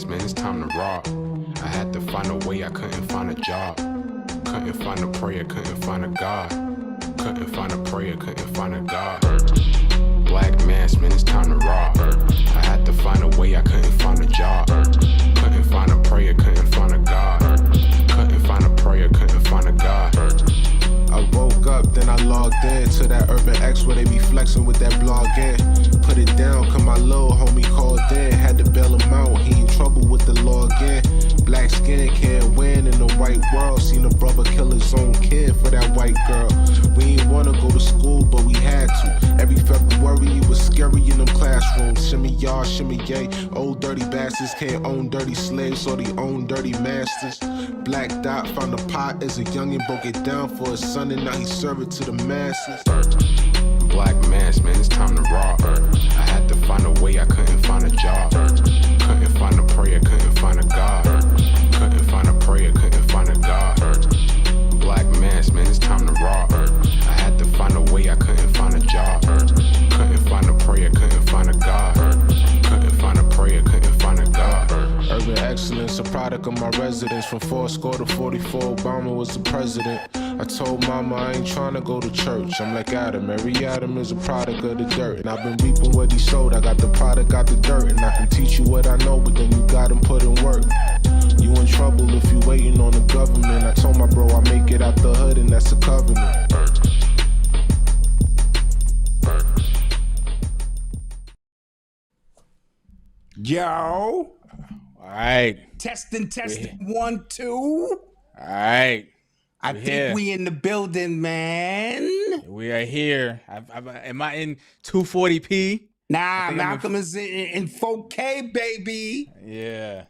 mask, man, it's time to rock. I had to find a way, I couldn't find a job. Couldn't find a prayer, couldn't find a God. Couldn't find a prayer, couldn't find a God. Black mask, man, it's time to rock. I had to find a way, I couldn't find a job. Couldn't find a prayer, couldn't find a God. Couldn't find a prayer, couldn't find a God. I woke up, then I logged in to that Urban X where they be flexing with that blog in. Put it down, cause my little homie called in. Had to bail him out, he in trouble with the law again. Black skin can't win in the white world. Seen a brother kill his own kid for that white girl. We ain't wanna go to school, but we had to. Every February it was scary in them classrooms. Shimmy y'all, shimmy yay. Old dirty bastards can't own dirty slaves, so they own dirty masters. Black Dot found a pot as a youngin', broke it down for his son, and now he serve it to the masses. Black mask, man, it's time to rock. I had to find a way, I couldn't find a job. Couldn't find a prayer, couldn't find a God. Couldn't find a prayer, couldn't find a God. Black mask, man, it's time to rock. I had to find a way, I couldn't find a job. Couldn't find a prayer, couldn't find a God. Couldn't find a prayer, couldn't find a God. Urban excellence, a product of my residence. From 4 to 44, Obama was the president. I told mama I ain't trying to go to church. I'm like Adam, every Adam is a product of the dirt. And I've been reaping what he sowed. I got the product, got the dirt. And I can teach you what I know, but then you gotta put in work. You in trouble if you waiting on the government. I told my bro I make it out the hood, and that's a covenant. Yo. All right. Testing. 1, 2. All right. I think we in the building, man. We are here. Am I in 240p? Nah, Malcom is in 4K, baby. Yeah.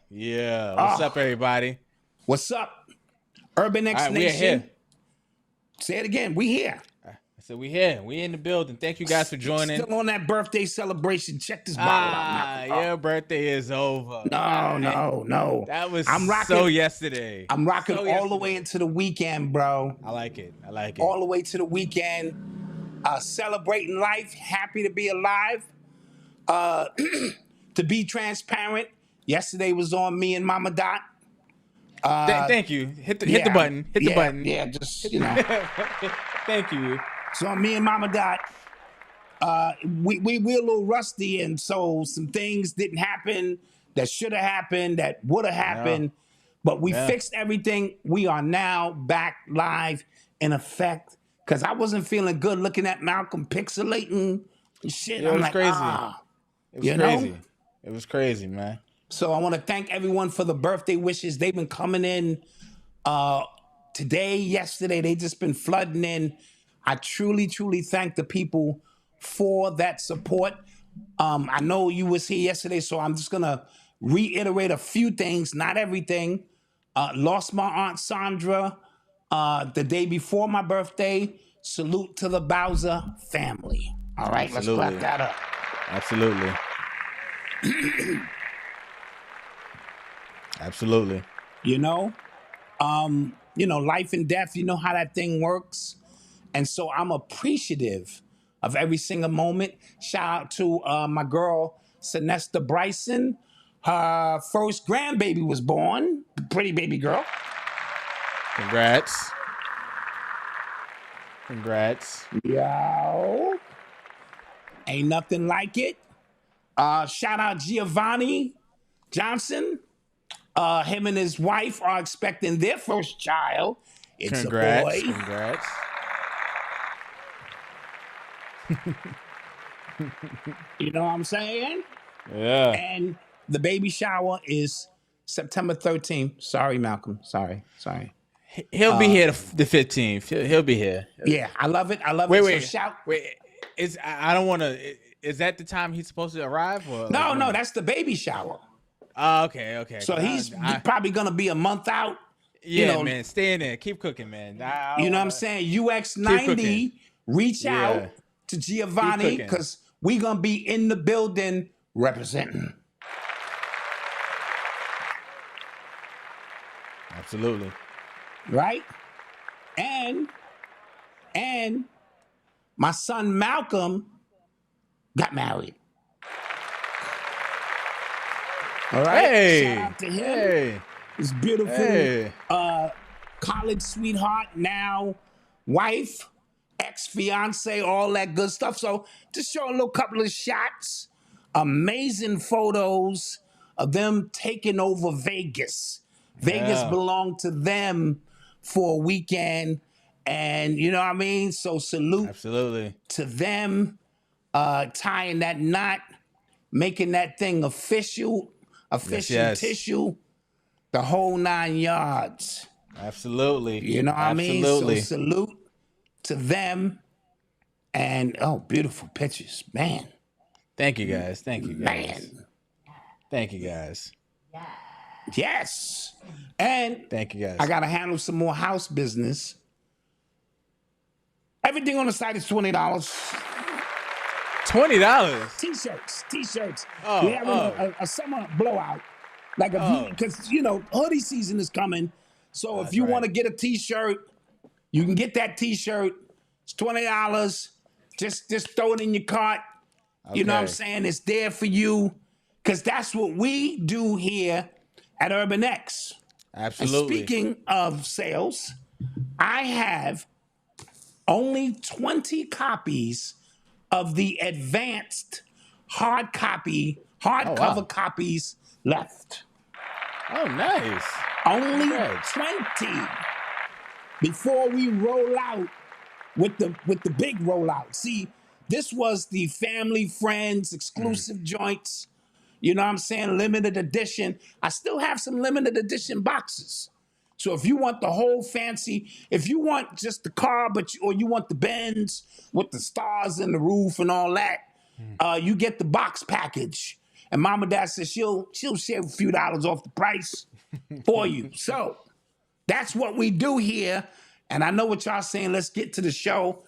What's up, everybody? What's up? Urban X Nation. We are here. Say it again. We here. So we here. We in the building. Thank you guys for joining. Still on that birthday celebration. Check this bottle out. Your birthday is over. No. That was so yesterday. I'm rocking all the way into the weekend, bro. I like it. All the way to the weekend. Celebrating life. Happy to be alive. To be transparent, yesterday was on me and Mama Dot. Thank you. Hit the button. Hit the button. Yeah, just, you know. Thank you. So me and Mama Dot, we're a little rusty, and so some things didn't happen that should have happened, that would have happened, but we fixed everything. We are now back live in effect, because I wasn't feeling good looking at Malcom pixelating and shit. Yeah, it was crazy. It was crazy. It was crazy, man. So I want to thank everyone for the birthday wishes. They've been coming in today, yesterday. They just been flooding in. I truly thank the people for that support. I know you was here yesterday, so I'm just going to reiterate a few things, not everything. Lost my Aunt Sandra the day before my birthday. Salute to the Bowser family. All right, Absolutely. Let's clap that up. Absolutely. Absolutely. You know, life and death, you know how that thing works. And so I'm appreciative of every single moment. Shout out to my girl, Sinesta Bryson. Her first grandbaby was born. Pretty baby girl. Congrats. Yo. Ain't nothing like it. Shout out Giovanni Johnson. Him and his wife are expecting their first child. It's a boy. Congrats. You know what I'm saying? Yeah. And the baby shower is September 13th. Sorry, Malcom. Sorry. He'll be here the 15th. He'll be here. Yeah, I love it. Wait. So shout. I don't want to. Is that the time he's supposed to arrive? Or No, that's the baby shower. Okay. So he's probably gonna be a month out. Yeah, man. Stay in there. Keep cooking, man. You know what I'm saying? UX90, reach out to Giovanni, because we gonna be in the building representing. Absolutely. Right? And my son Malcom got married. All right. Hey, Shout out to him. hey, His beautiful hey. college sweetheart, now wife, ex-fiance, all that good stuff. So just show a little couple of shots, amazing photos of them taking over Vegas. Vegas Yeah. belonged to them for a weekend. And you know what I mean? So salute Absolutely. to them, tying that knot, making that thing official yes. tissue, the whole 9 yards. Absolutely. You know what Absolutely. I mean? So salute to them. And beautiful pictures, man. Thank you guys. Thank you guys. Man. Thank you guys. Yes. And Thank you guys. I gotta handle some more house business. Everything on the site is $20. $20. T-shirts. Oh, We having a summer blowout. Like because hoodie season is coming. So if you want to get a T-shirt, you can get that T-shirt. It's $20. Just throw it in your cart. Okay. You know what I'm saying? It's there for you. Because that's what we do here at Urban X. Absolutely. And speaking of sales, I have only 20 copies of the advanced hardcover copies left. Oh, nice. Only 20 before we roll out with the big rollout. See, this was the family, friends, exclusive joints. You know what I'm saying? Limited edition. I still have some limited edition boxes. So if you want the whole fancy, if you want just the car, or you want the Benz with the stars in the roof and all that, you get the box package. And Mom and Dad says she'll shave a few dollars off the price for you. So that's what we do here. And I know what y'all saying. Let's get to the show.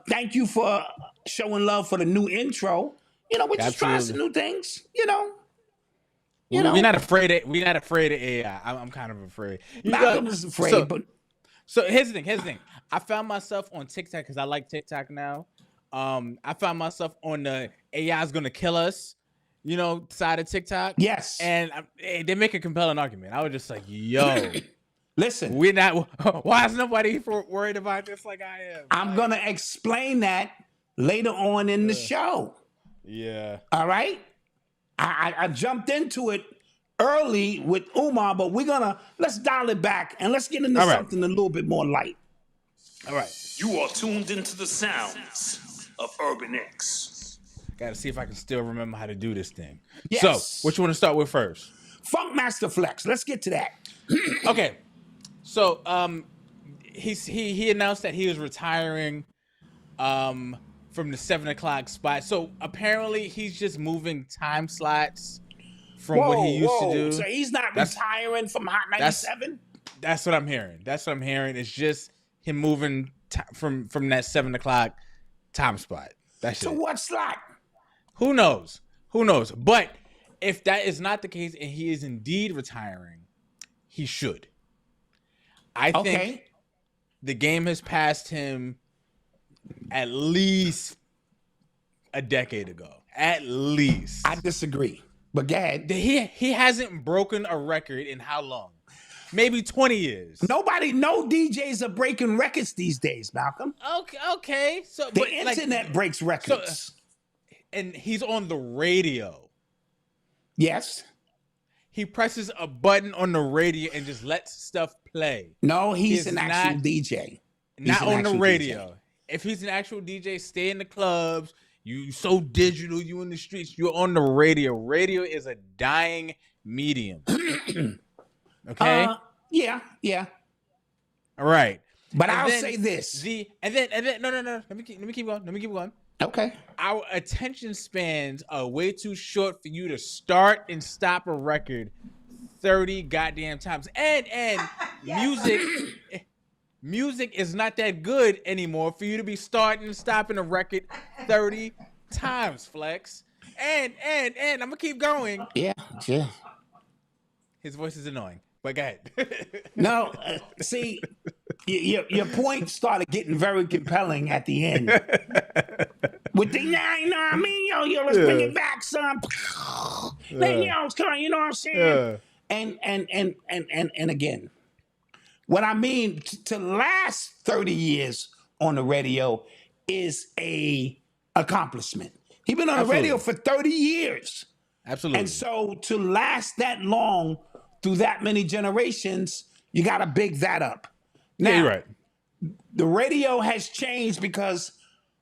Thank you for showing love for the new intro. We're just trying some new things. We're not afraid of AI. I'm kind of afraid. Malcom is afraid, so here's the thing. I found myself on TikTok because I like TikTok now. I found myself on the AI is gonna kill us, side of TikTok. Yes. And they make a compelling argument. I was just like, yo, listen, we're not. Why is nobody worried about this like I am? I'm gonna explain that later on in the show. Yeah. All right. I jumped into it early with Umar, but let's dial it back and let's get into something a little bit more light. All right. You are tuned into the sounds of Urban X. Gotta see if I can still remember how to do this thing. Yes. So, what you want to start with first? Funk Master Flex. Let's get to that. Okay. So, he announced that he was retiring from the 7 o'clock spot. So apparently he's just moving time slots from what he used to do. So he's not retiring from Hot 97? That's what I'm hearing. It's just him moving from that 7 o'clock time spot. That's so it. what slot? Who knows? But if that is not the case and he is indeed retiring, he should. I think the game has passed him at least a decade ago. At least. I disagree. But go ahead. He hasn't broken a record in how long? Maybe 20 years. No DJs are breaking records these days, Malcolm. Okay. So the internet breaks records. And he's on the radio. Yes. He presses a button on the radio and just lets stuff play. No, he's an actual DJ. Not on the radio. DJ. If he's an actual DJ, stay in the clubs. You so digital, you in the streets, you're on the radio. Radio is a dying medium. Okay? Yeah. All right. But I'll say this. No. Let me keep going. Okay. Our attention spans are way too short for you to start and stop a record 30 goddamn times. And music is not that good anymore for you to be starting and stopping a record 30 times, Flex. And I'm gonna keep going. Yeah. His voice is annoying, but go ahead. No, see, your point started getting very compelling at the end. With the, you know what I mean? Yo, let's bring it back, son. Come on, you know what I'm saying? Yeah. And again, what I mean to last 30 years on the radio is a accomplishment. He's been on the radio for 30 years. Absolutely. And so to last that long through that many generations, you got to big that up. Now, you're right. The radio has changed because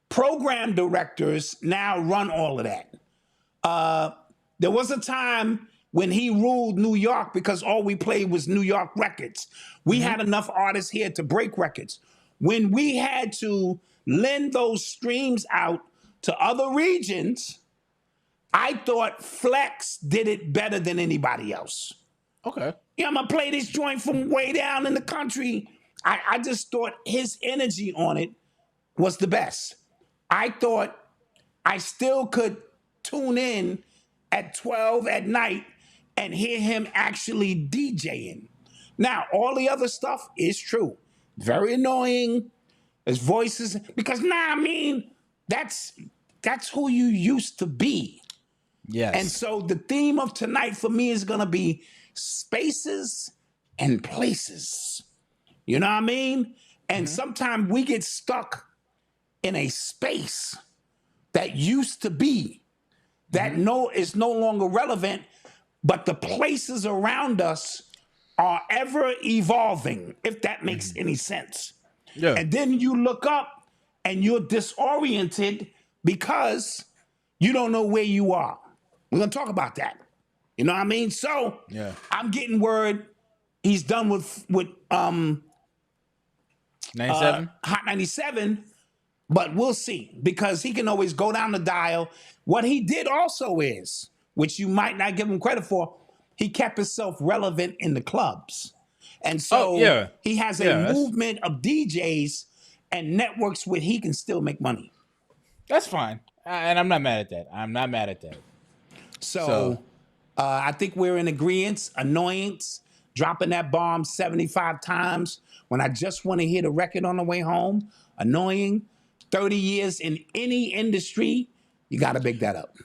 program directors now run all of that. There was a time when he ruled New York because all we played was New York records. We had enough artists here to break records. When we had to lend those streams out to other regions, I thought Flex did it better than anybody else. Okay. Yeah, I'm gonna play this joint from way down in the country. I just thought his energy on it was the best. I thought I still could tune in at 12 at night and hear him actually DJing. Now, all the other stuff is true. Very annoying. His voices, because that's who you used to be. Yes. And so the theme of tonight for me is gonna be spaces and places. You know what I mean? And sometimes we get stuck in a space that used to be, that is no longer relevant, but the places around us are ever evolving, if that makes any sense. Yeah. And then you look up and you're disoriented because you don't know where you are. We're gonna talk about that. You know what I mean? So I'm getting word he's done with 97? Hot 97, but we'll see, because he can always go down the dial. What he did also is, which you might not give him credit for, he kept himself relevant in the clubs. And so he has a movement of DJs and networks where he can still make money. That's fine. And I'm not mad at that. So I think we're in agreement. Annoyance, dropping that bomb 75 times when I just want to hear the record on the way home. Annoying. 30 years in any industry, you got to big that up.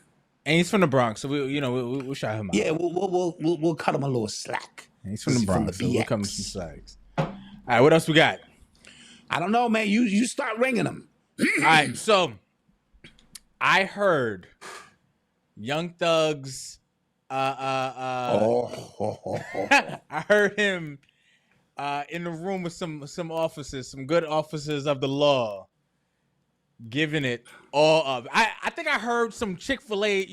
And he's from the Bronx, so we'll shout him out. Yeah, we'll cut him a little slack. He's from the Bronx, so we'll cut him some slacks. All right, what else we got? I don't know, man. You start ringing them. All right, so I heard Young Thug's. I heard him in the room with some officers, some good officers of the law, giving it all up. I think I heard some Chick-fil-A,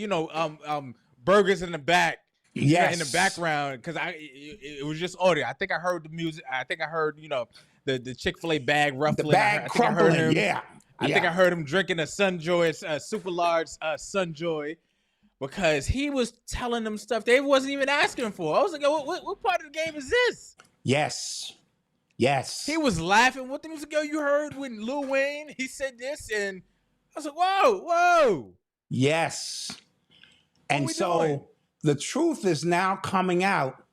burgers in the back. Yes. In the background, because it was just audio. I think I heard the music. I think I heard, the Chick-fil-A bag ruffling. The bag crumpling, I think I heard him drinking a Sunjoy, super large Sunjoy, because he was telling them stuff they wasn't even asking for. I was like, what part of the game is this? Yes. He was laughing. What the music you heard when Lil Wayne, he said this, and I was like, whoa. Yes. And so the truth is now coming out.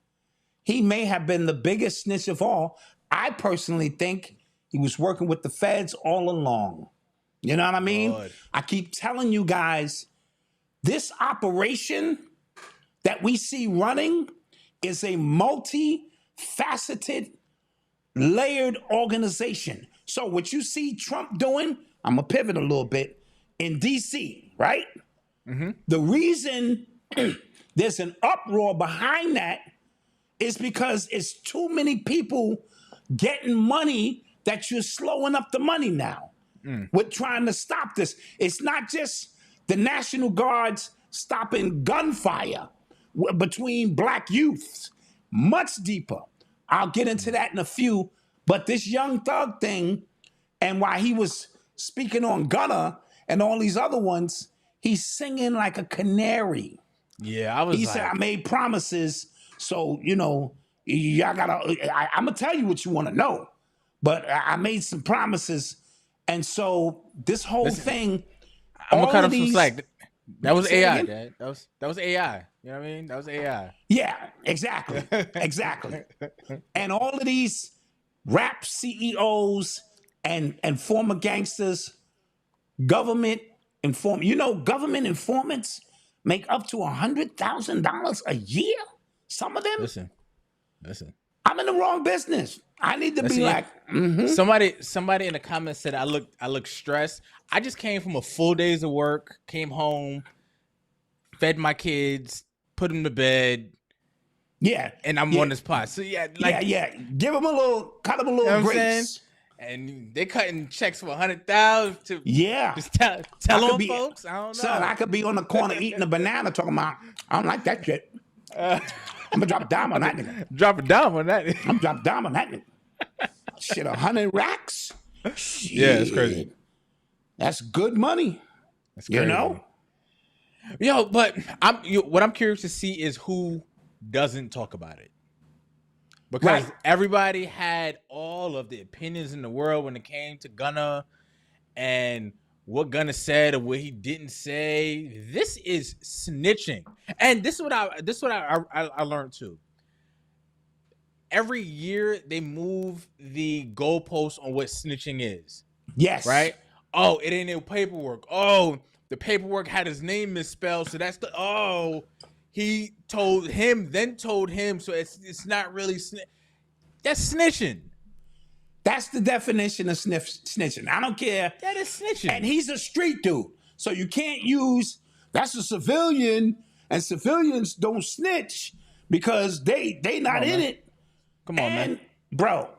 He may have been the biggest snitch of all. I personally think he was working with the feds all along. You know what I mean? Lord. I keep telling you guys, this operation that we see running is a multi-faceted, layered organization. So what you see Trump doing, I'm going to pivot a little bit, in D.C., right? Mm-hmm. The reason there's an uproar behind that is because it's too many people getting money that you're slowing up the money now. We're trying to stop this. It's not just the National Guards stopping gunfire between black youths. Much deeper. I'll get into that in a few. But this Young Thug thing, and while he was speaking on Gunna and all these other ones, he's singing like a canary. Yeah, He said, I made promises, so, y'all gotta, I'm gonna tell you what you wanna know. But I made some promises. And so this whole thing, I'm gonna cut him some slack. That was AI, Dad. That was AI. You know what I mean? That was AI. Yeah, exactly. And all of these rap CEOs and former gangsters, government informants, make up to $100,000 a year. Some of them. Listen. I'm in the wrong business. I need to be like. Somebody in the comments said I look stressed. I just came from a full days of work. Came home, fed my kids, put them to bed. Yeah, and I'm on this pot. So yeah, like give them cut them a little grace. And they cutting checks for 100,000 to just tell them folks. I don't know. Son, I could be on the corner eating a banana talking about I don't like that shit. I'm gonna drop a dime on that nigga. Drop a dime on that. I'm drop a dime on that nigga. Shit, 100 racks. Shit. Yeah, it's crazy. That's good money. That's crazy. You know. Yo, but what I'm curious to see is who doesn't talk about it. Because everybody had all of the opinions in the world when it came to Gunna and what Gunna said or what he didn't say. This is snitching, and this is what I learned too. Every year they move the goalposts on what snitching is. Yes. Right. Oh, it ain't no paperwork. Oh, the paperwork had his name misspelled, so that's he told him, then told him, so it's not really that's snitching. That's the definition of snitching. I don't care. That is snitching. And he's a street dude, so you can't use that's a civilian, and civilians don't snitch because they not in it. Come on, man. Bro,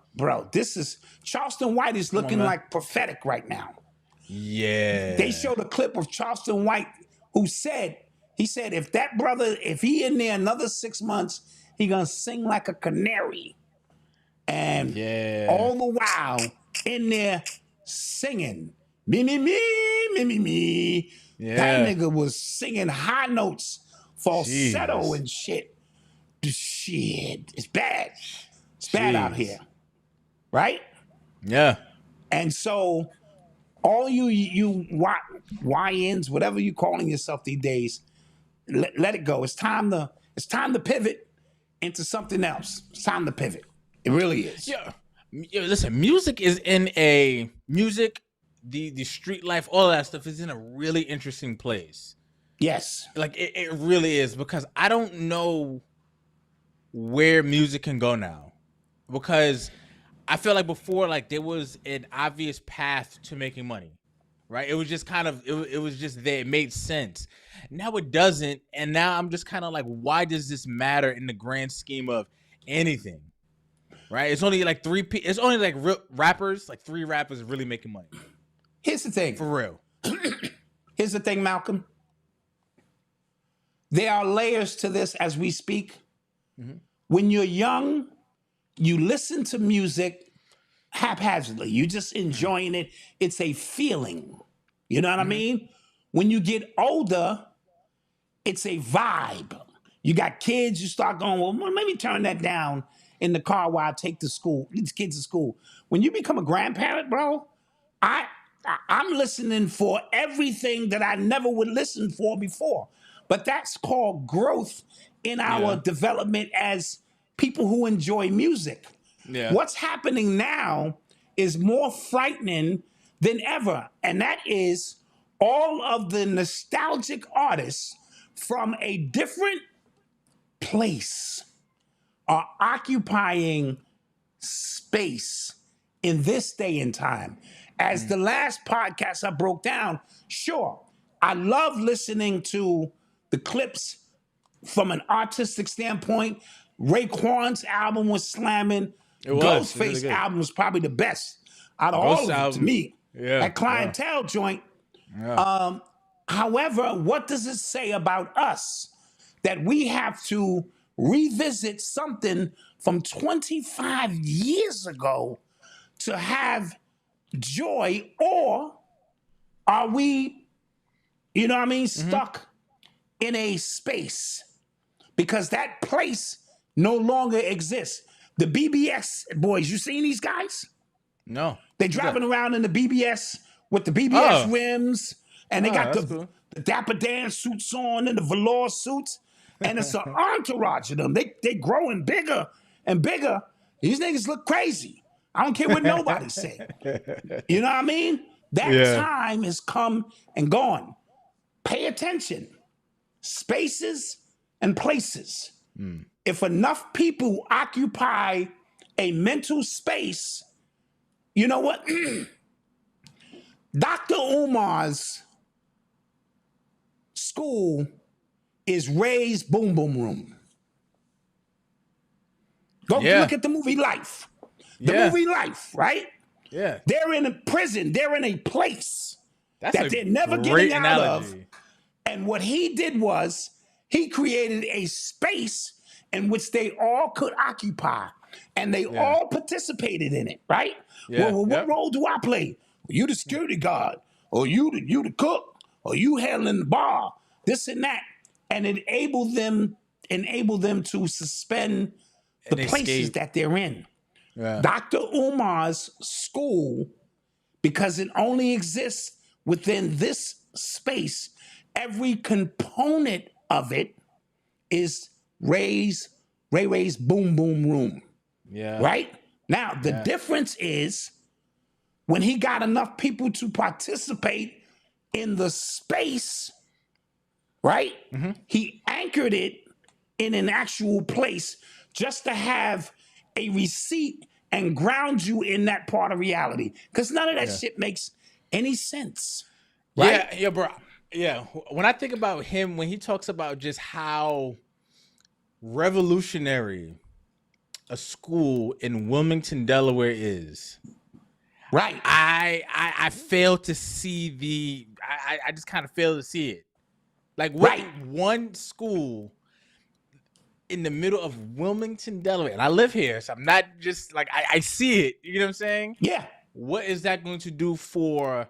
this is Charleston White is looking like prophetic right now. Yeah. They showed a clip of Charleston White who said, if that brother, if he in there another 6 months, he gonna sing like a canary. And all the while in there singing, me, me, me, me, me, me. Yeah. That nigga was singing high notes, falsetto and shit. Shit, it's bad. It's bad out here, right? Yeah. And so all you YNs, whatever you calling yourself these days, let it go. It's time to pivot into something else. It's time to pivot. It really is. Yeah. Listen, music is in a the street life, all that stuff is in a really interesting place. Yes. Like it really is, because I don't know where music can go now. Because I feel like before, like there was an obvious path to making money, right? It was just kind of, it was just there. It made sense. Now it doesn't. And now I'm just kind of like, why does this matter in the grand scheme of anything? Right? It's only like it's only like rappers, like 3 rappers really making money. Here's the thing. For real. Here's the thing, Malcolm. There are layers to this as we speak. Mm-hmm. When you're young, you listen to music haphazardly. You're just enjoying it. It's a feeling. You know what I mean? When you get older, it's a vibe. You got kids, you start going, well, maybe turn that down in the car while I take these kids to school. When you become a grandparent, bro, I'm listening for everything that I never would listen for before. But that's called growth in our development as people who enjoy music. Yeah. What's happening now is more frightening than ever. And that is all of the nostalgic artists from a different place are occupying space in this day and time. As the last podcast I broke down, sure, I love listening to the clips from an artistic standpoint. Raekwon's album was slamming. Ghostface's album was probably the best out of all of them to me. Yeah, that Clientele joint. Yeah. However, what does it say about us that we have to revisit something from 25 years ago to have joy? Or are we, you know what I mean, stuck in a space? Because that place no longer exists. The BBS boys, you seen these guys? No. They driving around in the BBS with the BBS rims, and they got the Dapper Dan suits on and the velour suits, and it's an entourage of them. They growing bigger and bigger. These niggas look crazy. I don't care what nobody say. You know what I mean? That time has come and gone. Pay attention. spaces and places. If enough people occupy a mental space, you know what? Dr. Umar's school is Ray's Boom Boom Room. Go look at the movie Life. The movie Life, right? Yeah. They're in a prison. They're in a place That's that a they're never great getting out analogy. of. And what he did was he created a space in which they all could occupy, and they all participated in it, right? Yeah. Well, what role do I play? You the security guard, or you the cook, or you handling the bar, this and that, and enable them to suspend the places that they're in. Yeah. Dr. Umar's school, because it only exists within this space, every component of it is Ray's Boom Boom Room. Yeah. Right? Now, the difference is when he got enough people to participate in the space, right? He anchored it in an actual place just to have a receipt and ground you in that part of reality. Because none of that shit makes any sense. Right? Yeah, bro. Yeah. When I think about him, when he talks about just how revolutionary a school in Wilmington, Delaware is, right? I fail to see I just kind of fail to see it. Like, what one school in the middle of Wilmington, Delaware, and I live here, so I'm not just like I see it. You know what I'm saying? Yeah. What is that going to do for?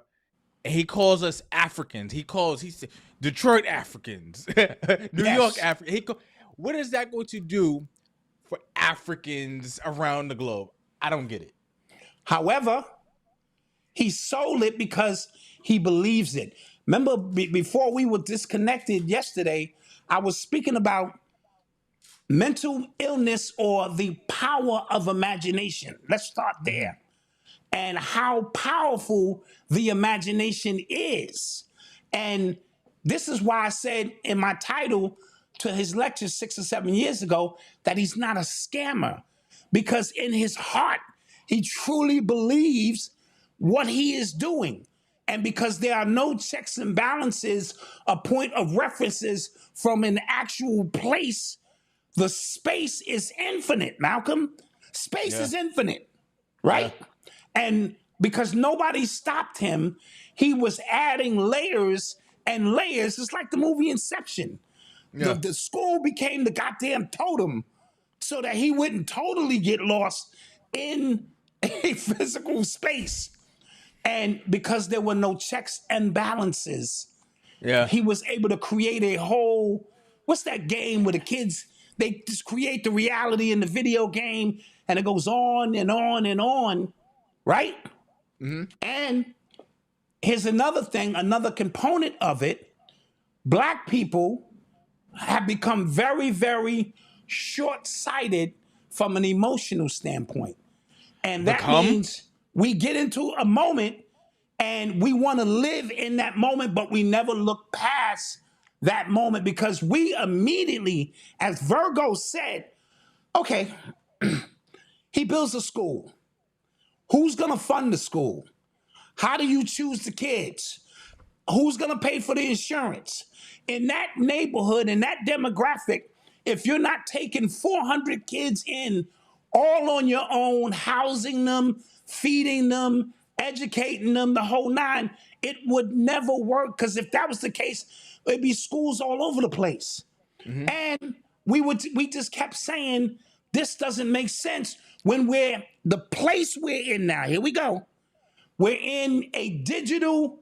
And he calls us Africans. He said Detroit Africans, New York Africans. What is that going to do for Africans around the globe? I don't get it. However, he sold it because he believes it. Remember, before we were disconnected yesterday, I was speaking about mental illness or the power of imagination. Let's start there. And how powerful the imagination is. And this is why I said in my title to his lecture 6 or 7 years ago that he's not a scammer, because in his heart, he truly believes what he is doing. And because there are no checks and balances, a point of references from an actual place, the space is infinite, Malcolm. Space is infinite, right? Yeah. And because nobody stopped him, he was adding layers and layers. It's like the movie Inception. Yeah. The school became the goddamn totem so that he wouldn't totally get lost in a physical space. And because there were no checks and balances, he was able to create a whole, what's that game where the kids, they just create the reality in the video game and it goes on and on and on, right? And here's another thing, another component of it. Black people have become very, very short-sighted from an emotional standpoint. And that means we get into a moment and we want to live in that moment, but we never look past that moment because we immediately, as Virgo said, okay, he builds a school. Who's going to fund the school? How do you choose the kids? Who's going to pay for the insurance? In that neighborhood, in that demographic, if you're not taking 400 kids in all on your own, housing them, feeding them, educating them, the whole nine, it would never work, because if that was the case, it'd be schools all over the place. And we just kept saying, this doesn't make sense when we're the place we're in now. Here we go. We're in a digital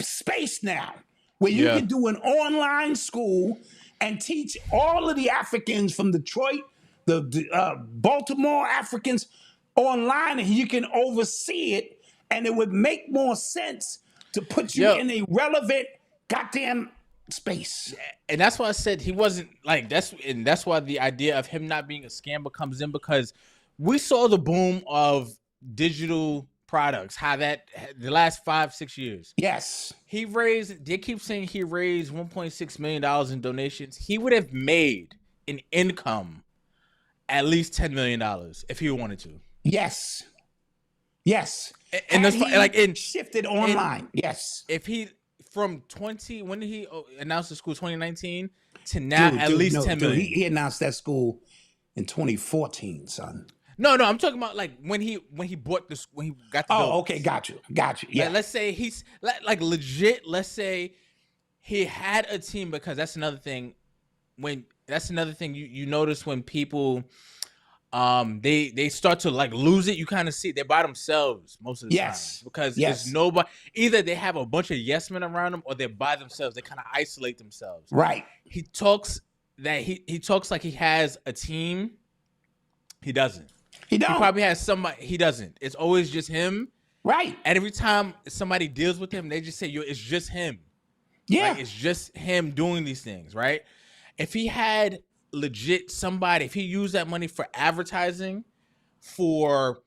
space now where you can do an online school and teach all of the Africans from Detroit, the Baltimore Africans online, and you can oversee it, and it would make more sense to put you in a relevant goddamn space. And that's why I said he wasn't like that's why the idea of him not being a scammer comes in, because we saw the boom of digital products, how that the last 5-6 years. Yes. They keep saying he raised $1.6 million in donations. He would have made an income at least $10 million if he wanted to. Yes. Yes. And that's like shifted online. Yes. If he from when did he announce the school? 2019 to now, at least 10 million. He announced that school in 2014, son. No, I'm talking about like when he bought this, when he got the building. Okay, got you. Yeah. Like, let's say he's like legit. Let's say he had a team, because that's another thing. You notice when people they start to like lose it, you kind of see they're by themselves most of the time, because there's nobody. Either they have a bunch of yes men around them, or they're by themselves. They kind of isolate themselves. Right. He talks like he has a team. He doesn't. He probably has somebody. He doesn't. It's always just him. Right. And every time somebody deals with him, they just say, "Yo, it's just him." Yeah. Like, it's just him doing these things, right? If he had legit somebody, if he used that money for advertising, for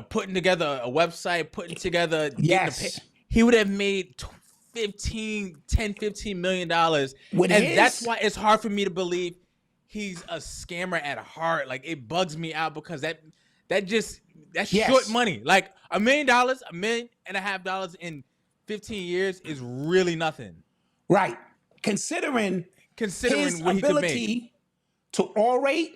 putting together a website, putting together, he would have made $15 million. That's why it's hard for me to believe he's a scammer at heart. Like, it bugs me out, because that's short money. Like $1 million, $1.5 million in 15 years is really nothing. Right. Considering his what he could make. ability to orate,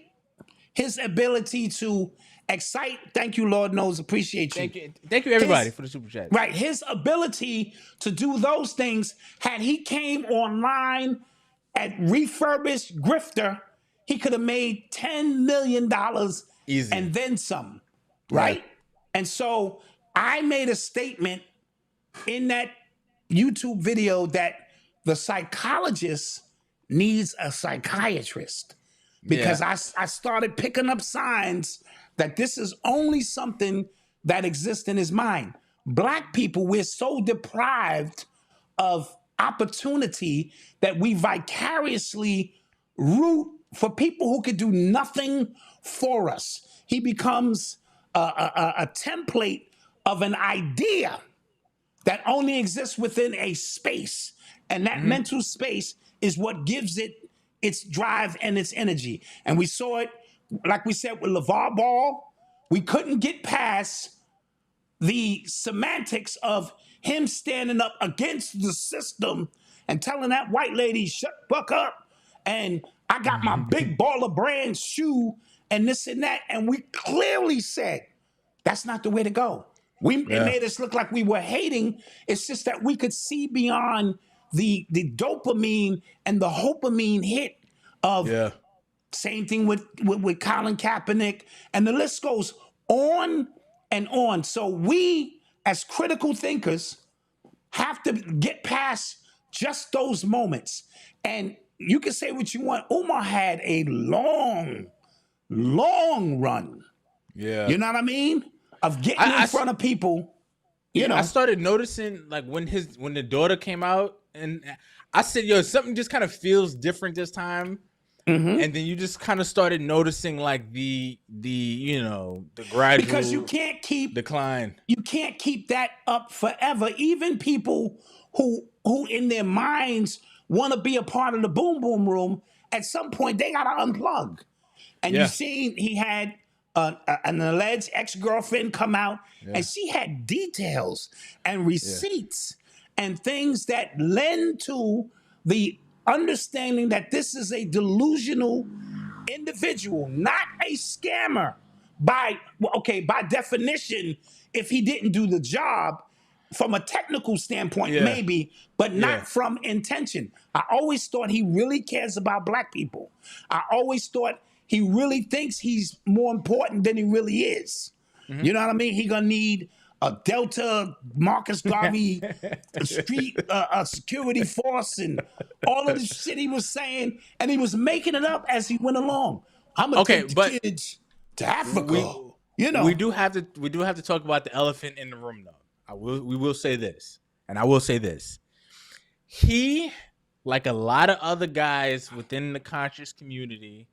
his ability to excite. Thank you, Lord knows, appreciate you. Thank you everybody for the super chat. Right. His ability to do those things, had he came online at refurbished grifter, he could have made $10 million easy and then some. Right. And so I made a statement in that YouTube video that the psychologist needs a psychiatrist, because I started picking up signs that this is only something that exists in his mind. Black people, we're so deprived of opportunity that we vicariously root for people who could do nothing for us. He becomes a template of an idea that only exists within a space. And that mental space is what gives it its drive and its energy. And we saw it, like we said, with LeVar Ball. We couldn't get past the semantics of him standing up against the system and telling that white lady, shut the fuck up. And I got my big baller brand shoe and this and that. And we clearly said, that's not the way to go. It made us look like we were hating. It's just that we could see beyond the dopamine and the hopamine hit of same thing with Colin Kaepernick, and the list goes on and on. So we, as critical thinkers, have to get past just those moments. And you can say what you want. Umar had a long run. Yeah. You know what I mean? Of getting in front of people. You know, I started noticing, like, when the daughter came out, and I said, yo, something just kind of feels different this time. Mm-hmm. And then you just kind of started noticing, like, the gradual, because you can't keep decline. You can't keep that up forever. Even people who in their minds want to be a part of the boom boom room, at some point they gotta unplug. And you seen he had an alleged ex-girlfriend come out, and she had details and receipts and things that lend to the understanding that this is a delusional individual, not a scammer. By definition, if he didn't do the job from a technical standpoint, maybe, but not from intention. I always thought he really cares about black people. I always thought he really thinks he's more important than he really is. Mm-hmm. You know what I mean? He gonna need a Delta Marcus Garvey street security force and all of the shit he was saying, and he was making it up as he went along. I'm gonna take the kids to Africa. We do have to talk about the elephant in the room, though. We will say this, and I will say this. He, like a lot of other guys within the conscious community,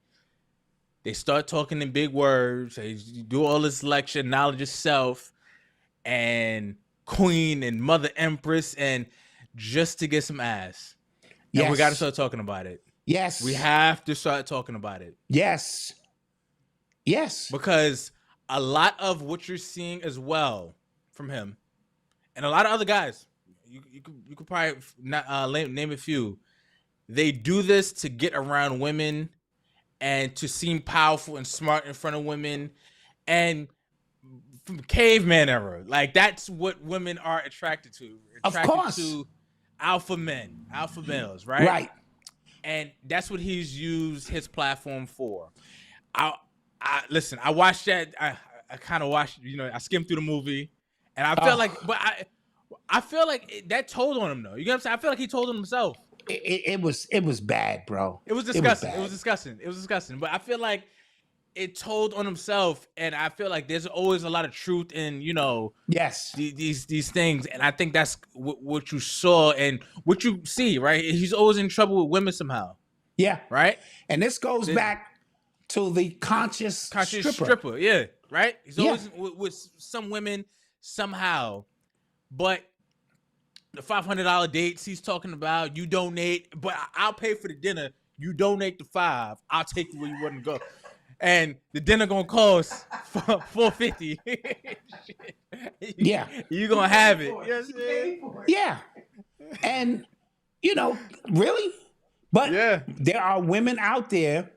they start talking in big words. They do all this lecture, knowledge of self, and queen and mother empress, and just to get some ass. And we got to start talking about it. Yes. We have to start talking about it. Yes. Yes. Because a lot of what you're seeing as well from him, and a lot of other guys, you could probably not, name a few. They do this to get around women and to seem powerful and smart in front of women. And from caveman era, like that's what women are attracted to. Of course. To alpha men, alpha males, right? Right. And that's what he's used his platform for. I listen. I watched that. I kind of watched. I skimmed through the movie, and I felt but I feel like that told on him though. You know what I'm saying? I feel like he told on himself. It was bad, bro. It was disgusting. It was disgusting. But I feel like it told on himself, and I feel like there's always a lot of truth in yes, these things, and I think that's what you saw and what you see, right? He's always in trouble with women somehow. Yeah, right. And this goes back to the conscious stripper. Yeah, right. He's always with some women somehow, but the $500 dates he's talking about, you donate, but I'll pay for the dinner. You donate the $5, I'll take you where you wouldn't go. And the dinner gonna cost $450. Yeah, you gonna have it. You know what I'm saying? Yeah, and really, but there are women out there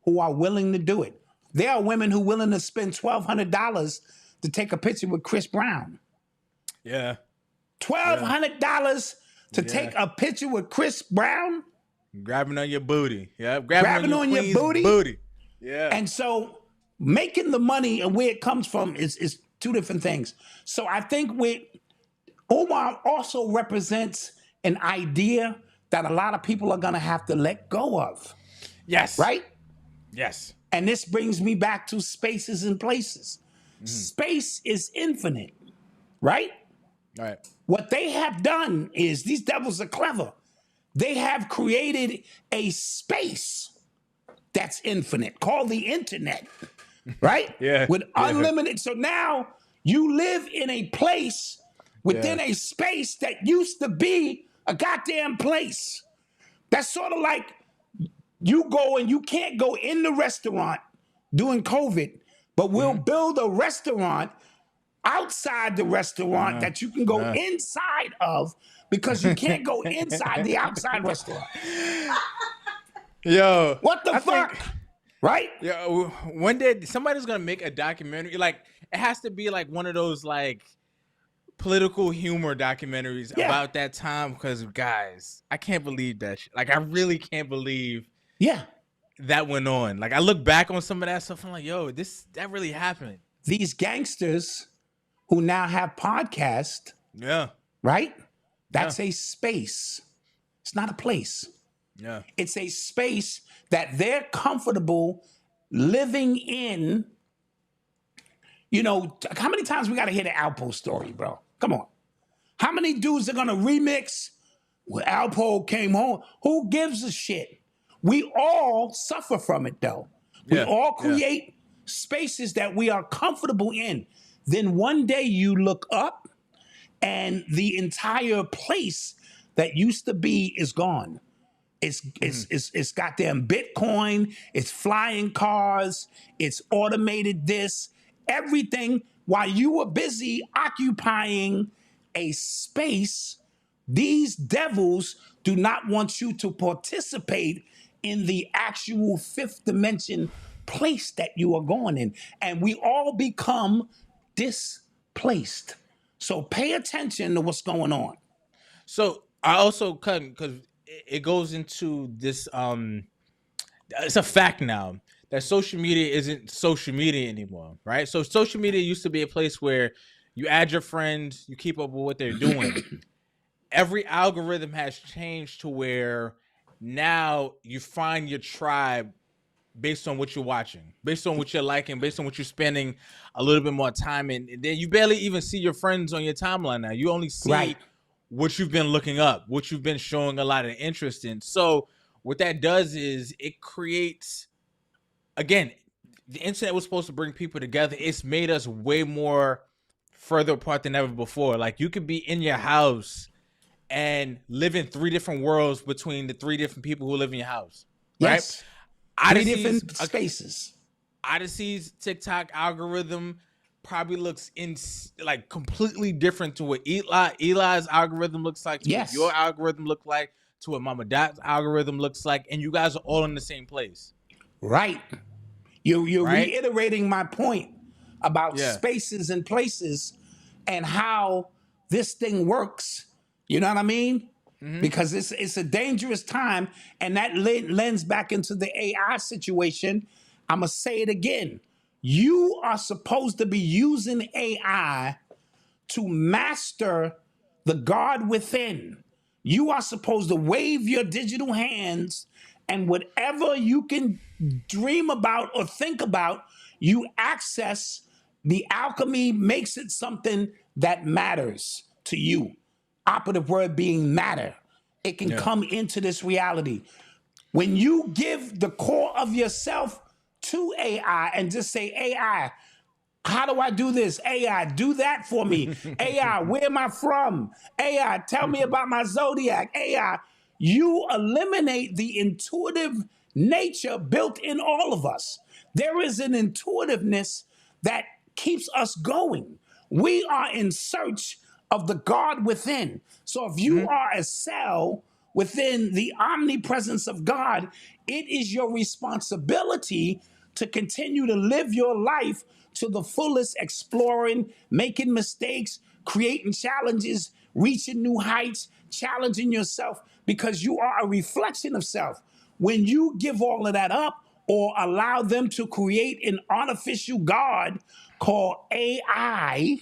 who are willing to do it. There are women who are willing to spend $1,200 to take a picture with Chris Brown. Yeah, $1,200 to take a picture with Chris Brown. Grabbing on your booty. Yeah, grabbing on your booty. Yeah. And so making the money and where it comes from is two different things. So I think Omar also represents an idea that a lot of people are going to have to let go of. Yes. Right? Yes. And this brings me back to spaces and places. Mm-hmm. Space is infinite. Right? Right. What they have done is, these devils are clever. They have created a space that's infinite, called the internet, right? Yeah. With unlimited. So now you live in a place within a space that used to be a goddamn place. That's sort of like you go and you can't go in the restaurant during COVID, but we'll build a restaurant outside the restaurant that you can go inside of, because you can't go inside the outside restaurant. Yo, what the fuck? Right? Yo, one day somebody's gonna make a documentary. Like, it has to be like one of those like political humor documentaries about that time. Because guys, I can't believe that shit. Like, I really can't believe that went on. Like, I look back on some of that stuff, I'm like, yo, that really happened. These gangsters who now have podcasts, right? That's a space. It's not a place. Yeah. It's a space that they're comfortable living in. How many times we got to hear the Alpo story, bro? Come on. How many dudes are going to remix? Well, Alpo came home. Who gives a shit? We all suffer from it, though. We all create spaces that we are comfortable in. Then one day you look up and the entire place that used to be is gone. It's goddamn Bitcoin, it's flying cars, it's automated this, everything. While you were busy occupying a space, these devils do not want you to participate in the actual fifth dimension place that you are going in. And we all become displaced. So pay attention to what's going on. So I also because it goes into this it's a fact now that social media isn't social media anymore, right? So social media used to be a place where you add your friends, you keep up with what they're doing. Every algorithm has changed to where now you find your tribe based on what you're watching, based on what you're liking, based on what you're spending a little bit more time in. And then you barely even see your friends on your timeline now. You only see what you've been looking up, what you've been showing a lot of interest in. So what that does is it creates, again, the internet was supposed to bring people together. It's made us way more further apart than ever before. Like, you could be in your house and live in 3 different worlds between the 3 different people who live in your house. Right? Yes. 3 different spaces. Odyssey's TikTok algorithm probably looks like completely different to what Eli's algorithm looks like, to what your algorithm look like, to what Mama Dot's algorithm looks like, and you guys are all in the same place. Right. You're right? reiterating my point about spaces and places and how this thing works. You know what I mean? Mm-hmm. Because it's a dangerous time, and that lends back into the AI situation. I'm going to say it again. You are supposed to be using AI to master the God within. You are supposed to wave your digital hands, and whatever you can dream about or think about, you access. The alchemy makes it something that matters to you. Operative word being matter. It can come into this reality. When you give the core of yourself to AI and just say, AI, how do I do this? AI, do that for me. AI, where am I from? AI, tell me about my zodiac. AI, you eliminate the intuitive nature built in all of us. There is an intuitiveness that keeps us going. We are in search of the God within. So if you are a cell within the omnipresence of God, it is your responsibility to continue to live your life to the fullest, exploring, making mistakes, creating challenges, reaching new heights, challenging yourself, because you are a reflection of self. When you give all of that up or allow them to create an artificial God called AI,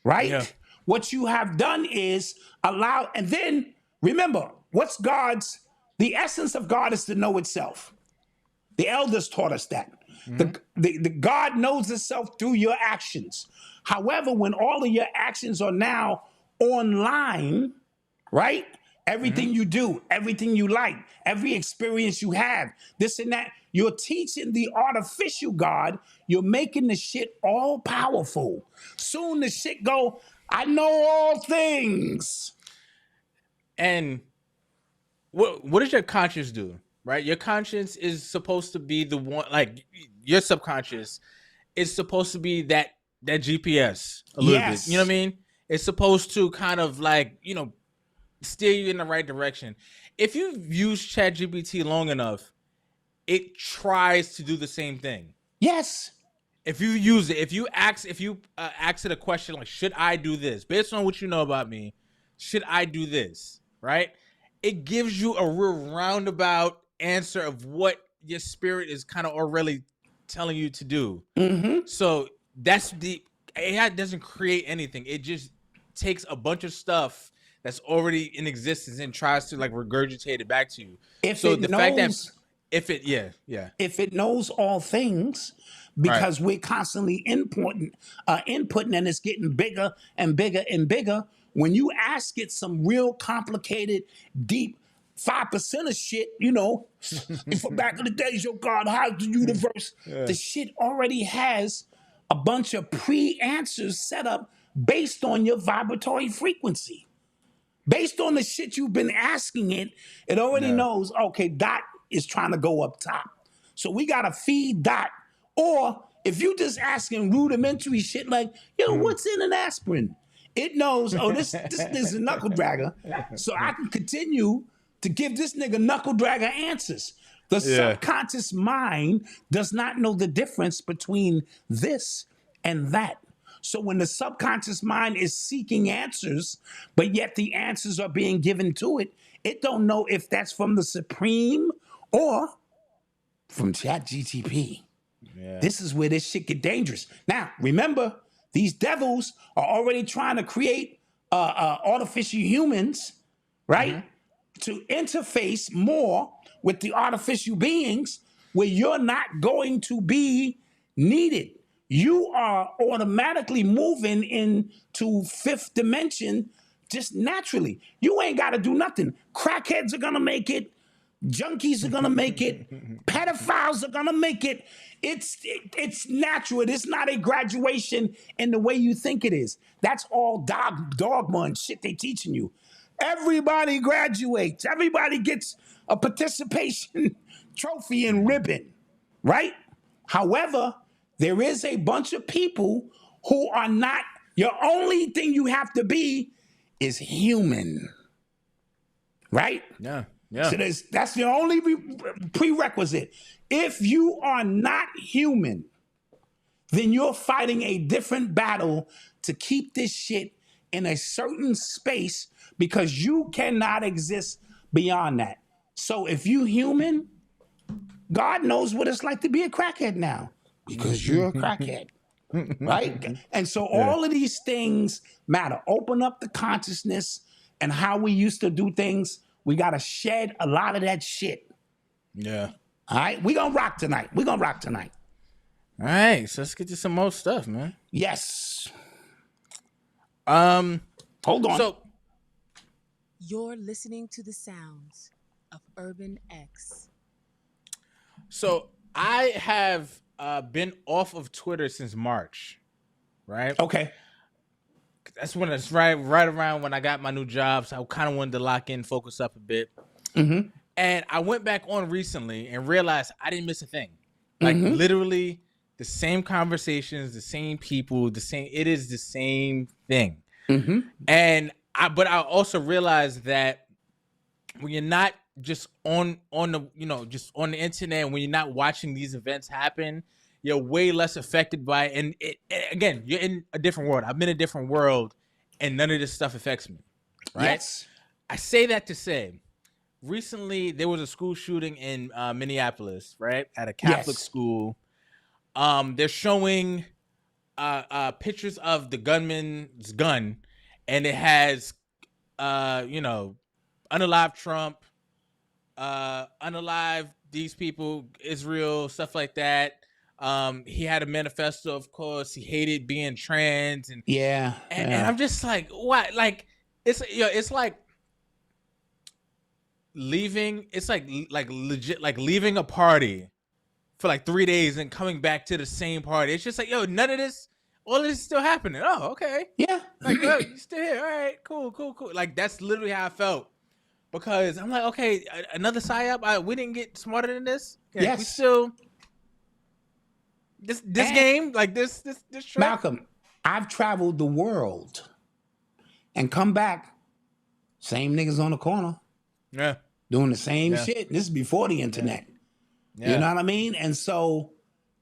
right? Yeah. What you have done is allow, and then remember, the essence of God is to know itself. The elders taught us that. The God knows itself through your actions. However, when all of your actions are now online, right? Everything you do, everything you like, every experience you have, this and that, you're teaching the artificial God, you're making the shit all powerful. Soon the shit go, I know all things. And what does your conscience do? Right? Your conscience is supposed to be the one, like your subconscious is supposed to be that GPS a little bit. You know what I mean? It's supposed to kind of like, steer you in the right direction. If you use ChatGPT long enough, it tries to do the same thing. Yes. If you use it, if you ask it a question like, should I do this? Based on what you know about me, should I do this? Right? It gives you a real roundabout answer of what your spirit is kind of already telling you to do. So that's AI doesn't create anything. It just takes a bunch of stuff that's already in existence and tries to like regurgitate it back to you. If it knows all things, because we're constantly inputting and it's getting bigger and bigger and bigger. When you ask it some real complicated, deep 5% of shit, for back in the days, your God, how's the universe? The shit already has a bunch of pre-answers set up based on your vibratory frequency. Based on the shit you've been asking it, it already knows, okay, Dot is trying to go up top. So we got to feed Dot. Or if you just asking rudimentary shit like, what's in an aspirin? It knows, this is a knuckle dragger. So I can continue to give this nigga knuckle dragger answers. The subconscious mind does not know the difference between this and that. So when the subconscious mind is seeking answers, but yet the answers are being given to it, it don't know if that's from the Supreme or from ChatGPT. Yeah. This is where this shit get dangerous. Now, remember, these devils are already trying to create artificial humans, right? To interface more with the artificial beings where you're not going to be needed. You are automatically moving into 5th dimension just naturally. You ain't got to do nothing. Crackheads are going to make it. Junkies are gonna make it. Pedophiles are gonna make it. It's natural. It's not a graduation in the way you think it is. That's all dogma and shit they teaching you. Everybody graduates. Everybody gets a participation trophy and ribbon, right? However, there is a bunch of people who are not. Your only thing you have to be is human, right? Yeah. Yeah. So that's the only prerequisite. If you are not human, then you're fighting a different battle to keep this shit in a certain space because you cannot exist beyond that. So if you human, God knows what it's like to be a crackhead now because you're a crackhead, right? And so all of these things matter. Open up the consciousness and how we used to do things. We got to shed a lot of that shit. Yeah. All right? We're going to rock tonight. All right. So let's get to some more stuff, man. Yes. Hold on. So you're listening to the sounds of Urban X. So I have been off of Twitter since March, right? Okay. That's when it's right around when I got my new job. So I kind of wanted to lock in, focus up a bit. Mm-hmm. And I went back on recently and realized I didn't miss a thing. Like literally the same conversations, the same people, it is the same thing. Mm-hmm. But I also realized that when you're not just on the, just on the internet, when you're not watching these events happen, you're way less affected by it. And again, you're in a different world. I'm in a different world, and none of this stuff affects me, right? Yes. I say that to say, recently there was a school shooting in Minneapolis, right, at a Catholic school. They're showing pictures of the gunman's gun, and it has, unalive Trump, unalive these people, Israel, stuff like that. He had a manifesto, of course. He hated being trans, and I'm just like, what? Like, it's like leaving. It's like legit, like leaving a party for like 3 days and coming back to the same party. It's just like, none of this, all of this is still happening. Oh, okay, yeah. Like, you're still here. All right, cool. Like, that's literally how I felt. Because I'm like, okay, another psyop. We didn't get smarter than this. Okay, yes. We still this game, like this trip. Malcolm, I've traveled the world and come back, same niggas on the corner. Yeah. Doing the same shit. This is before the internet. Yeah. You know what I mean? And so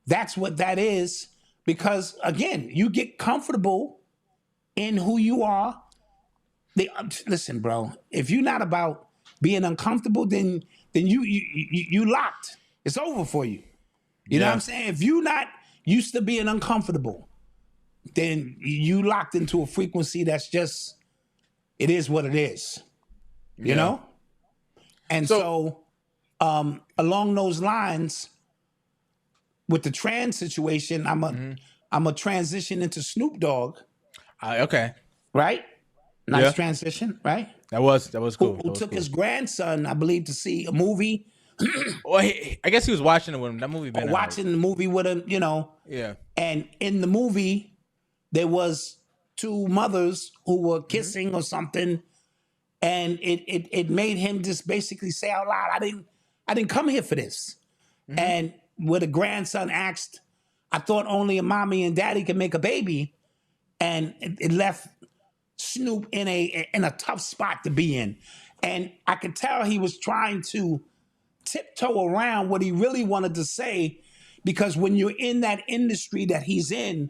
that's what that is. Because again, you get comfortable in who you are. Listen, bro, if you're not about being uncomfortable, then you locked. It's over for you. You know what I'm saying? If you're not used to being uncomfortable, then you locked into a frequency that's just, it is what it is. You know? And so along those lines, with the trans situation, I'm a transition into Snoop Dogg. Okay. Right? Nice transition, right? That was cool. Who took his grandson, I believe, to see a movie. Well, I guess he was watching it with him. That movie been watching the movie with him, Yeah. And in the movie, there was two mothers who were kissing or something, and it made him just basically say out loud, I didn't come here for this. And where the grandson asked, I thought only a mommy and daddy could make a baby, and it left Snoop in a tough spot to be in. And I could tell he was trying to tiptoe around what he really wanted to say, because when you're in that industry that he's in,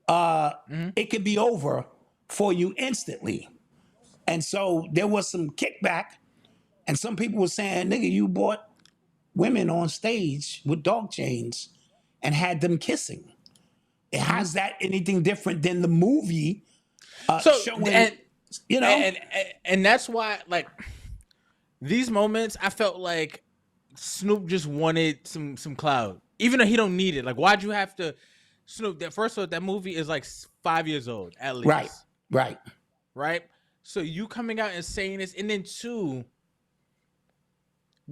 it could be over for you instantly. And so there was some kickback, and some people were saying, nigga, you brought women on stage with dog chains and had them kissing. How's that anything different than the movie showing, and that's why, like, these moments, I felt like Snoop just wanted some clout, even though he don't need it. Like, why'd you have to, Snoop? That first of all, that movie is like 5 years old at least. Right. So you coming out and saying this, and then two,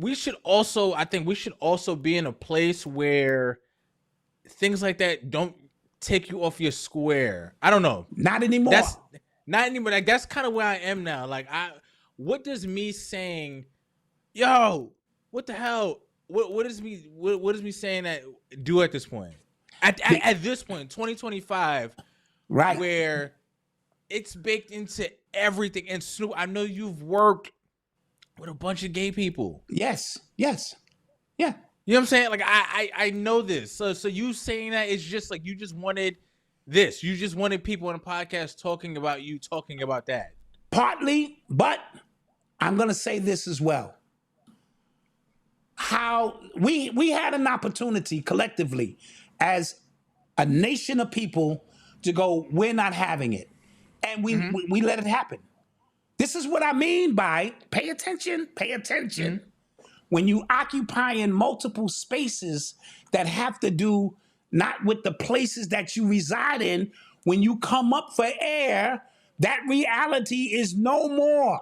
I think we should also be in a place where things like that don't take you off your square. I don't know. Not anymore. That's not anymore. Like that's kind of where I am now. Like what does me saying, yo, what the hell? What does me saying that do at this point? At this point, 2025, right? Where it's baked into everything. And Snoop, I know you've worked with a bunch of gay people. Yes. Yeah. You know what I'm saying? Like I know this. So you saying that is just like you just wanted this. You just wanted people on a podcast talking about you, talking about that. Partly, but I'm gonna say this as well. How we had an opportunity collectively as a nation of people to go, we're not having it. And we let it happen. This is what I mean by pay attention. When you occupy in multiple spaces that have to do not with the places that you reside in, when you come up for air, that reality is no more.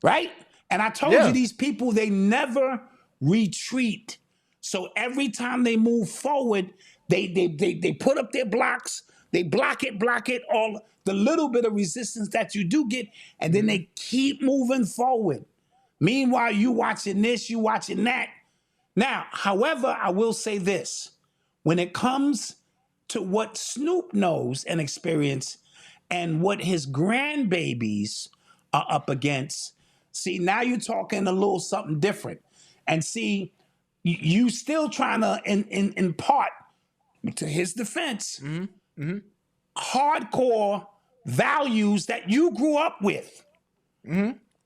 Right? And I told you these people, they never retreat. So every time they move forward, they put up their blocks, they block it, all the little bit of resistance that you do get, and then they keep moving forward. Meanwhile, you watching this, you watching that. Now, however, I will say this. When it comes to what Snoop knows and experience and what his grandbabies are up against, see, now you're talking a little something different. And see, you still trying to impart, to his defense, hardcore values that you grew up with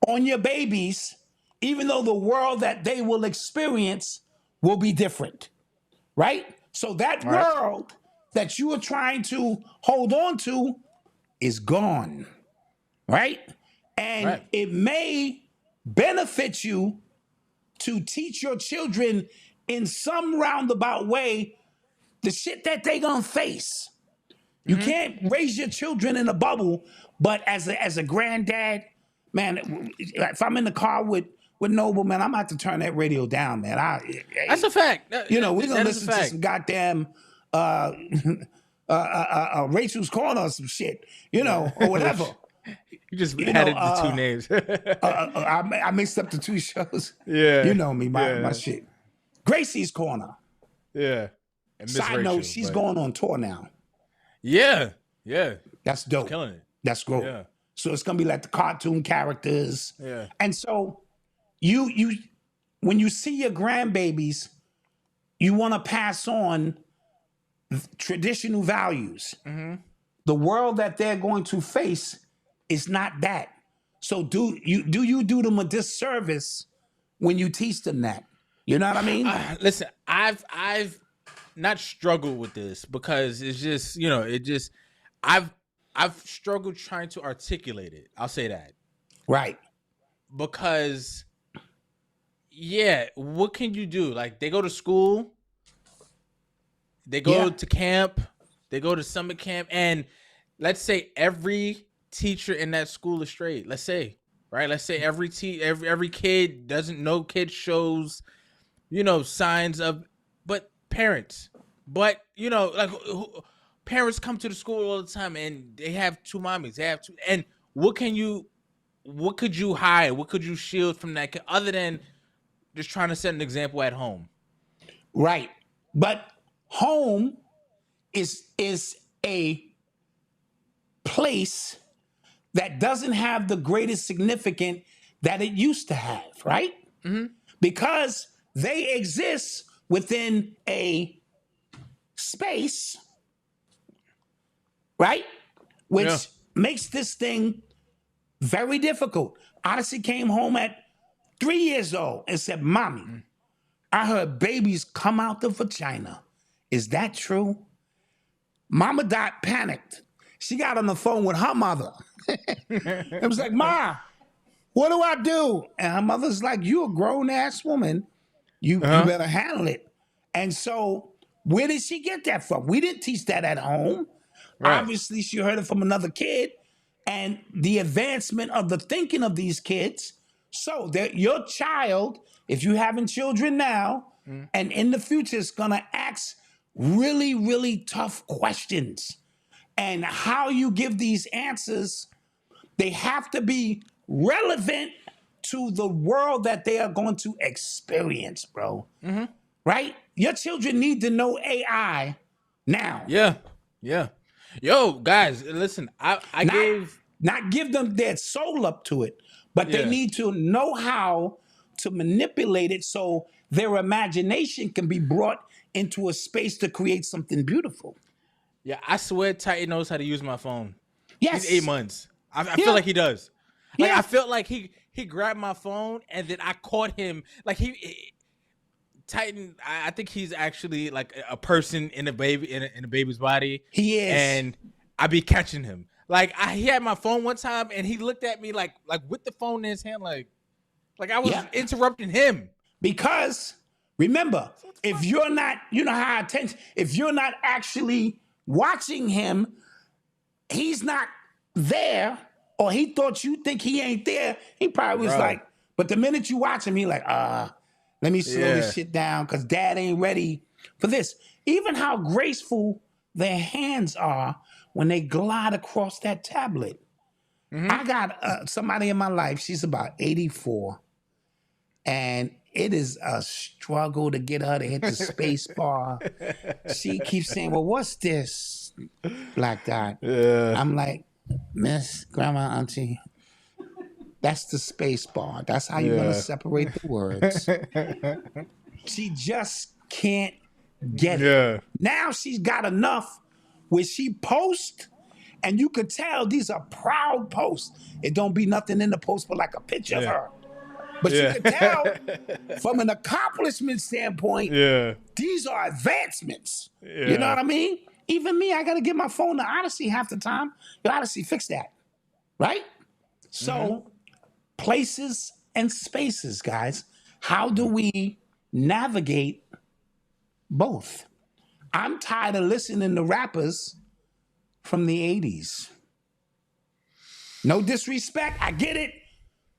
on your babies, even though the world that they will experience will be different, right? So that world that you are trying to hold on to is gone, right? And it may benefit you to teach your children in some roundabout way the shit that they gonna face. You can't raise your children in a bubble, but as a granddad, man, if I'm in the car with Noble, man, I'm about to turn that radio down, man. That's a fact. We're gonna listen to some goddamn Rachel's Corner or some shit, or whatever. You just added the two names. I mixed up the two shows. Yeah, you know me, my shit. Gracie's Corner. Yeah. And Side note, she's going on tour now. Yeah. That's dope. She's killing it. That's great. Yeah. So it's gonna be like the cartoon characters. Yeah. And so you when you see your grandbabies, you want to pass on traditional values. The world that they're going to face is not that. So do you do them a disservice when you teach them that? You know what I mean? Listen, I've not struggled with this because it's just, I've struggled trying to articulate it. I'll say that. Right. Because what can you do? Like, they go to school, they go to camp, they go to summer camp, and let's say every teacher in that school is straight. Let's say, right? Let's say every kid doesn't know, kid shows, signs of, but parents, parents come to the school all the time and they have two mommies, and what could you hide? What could you shield from that other than just trying to set an example at home? Right. But home is a place that doesn't have the greatest significance that it used to have, right? Because they exist within a space, right? Which makes this thing very difficult. Odyssey came home at 3 years old and said, "Mommy, I heard babies come out the vagina. Is that true?" Mama Dot panicked. She got on the phone with her mother. It was like, "Ma, what do I do?" And her mother's like, "You a grown-ass woman. You better handle it." And so where did she get that from? We didn't teach that at home. Right. Obviously, she heard it from another kid. And the advancement of the thinking of these kids So that your child, if you're having children now, and in the future, is gonna ask really, really tough questions. And how you give these answers, they have to be relevant to the world that they are going to experience, bro. Right? Your children need to know AI now. Yeah. Yeah. Yo, guys, listen, I gave not give them their soul up to it, but they need to know how to manipulate it so their imagination can be brought into a space to create something beautiful. Yeah, I swear Titan knows how to use my phone. Yes. He's 8 months. I feel like he does. Like Yeah. I felt like he grabbed my phone and then I caught him. Like Titan, I think he's actually like a person in a baby in a baby's body. He is. And I be catching him. Like he had my phone one time and he looked at me like with the phone in his hand, like I was interrupting him. Because remember, if you're not, you know how attention, if you're not actually watching him, he's not there, or he thought you think he ain't there. He probably was like, but the minute you watch him, he like, let me slow this shit down because dad ain't ready for this. Even how graceful their hands are when they glide across that tablet. I got somebody in my life, she's about 84, and it is a struggle to get her to hit the space bar. She keeps saying, well, what's this, Black Dot? I'm like, Miss, Grandma, Auntie, that's the space bar. That's how you're going to separate the words. She just can't get it. Now she's got enough where she posts, and you could tell these are proud posts. It don't be nothing in the post but like a picture of her. But you can tell from an accomplishment standpoint, these are advancements. You know what I mean? Even me, I got to give my phone to Odyssey half the time. Yo, Odyssey, fix that. Right? So, places and spaces, guys. How do we navigate both? I'm tired of listening to rappers from the 80s. No disrespect. I get it.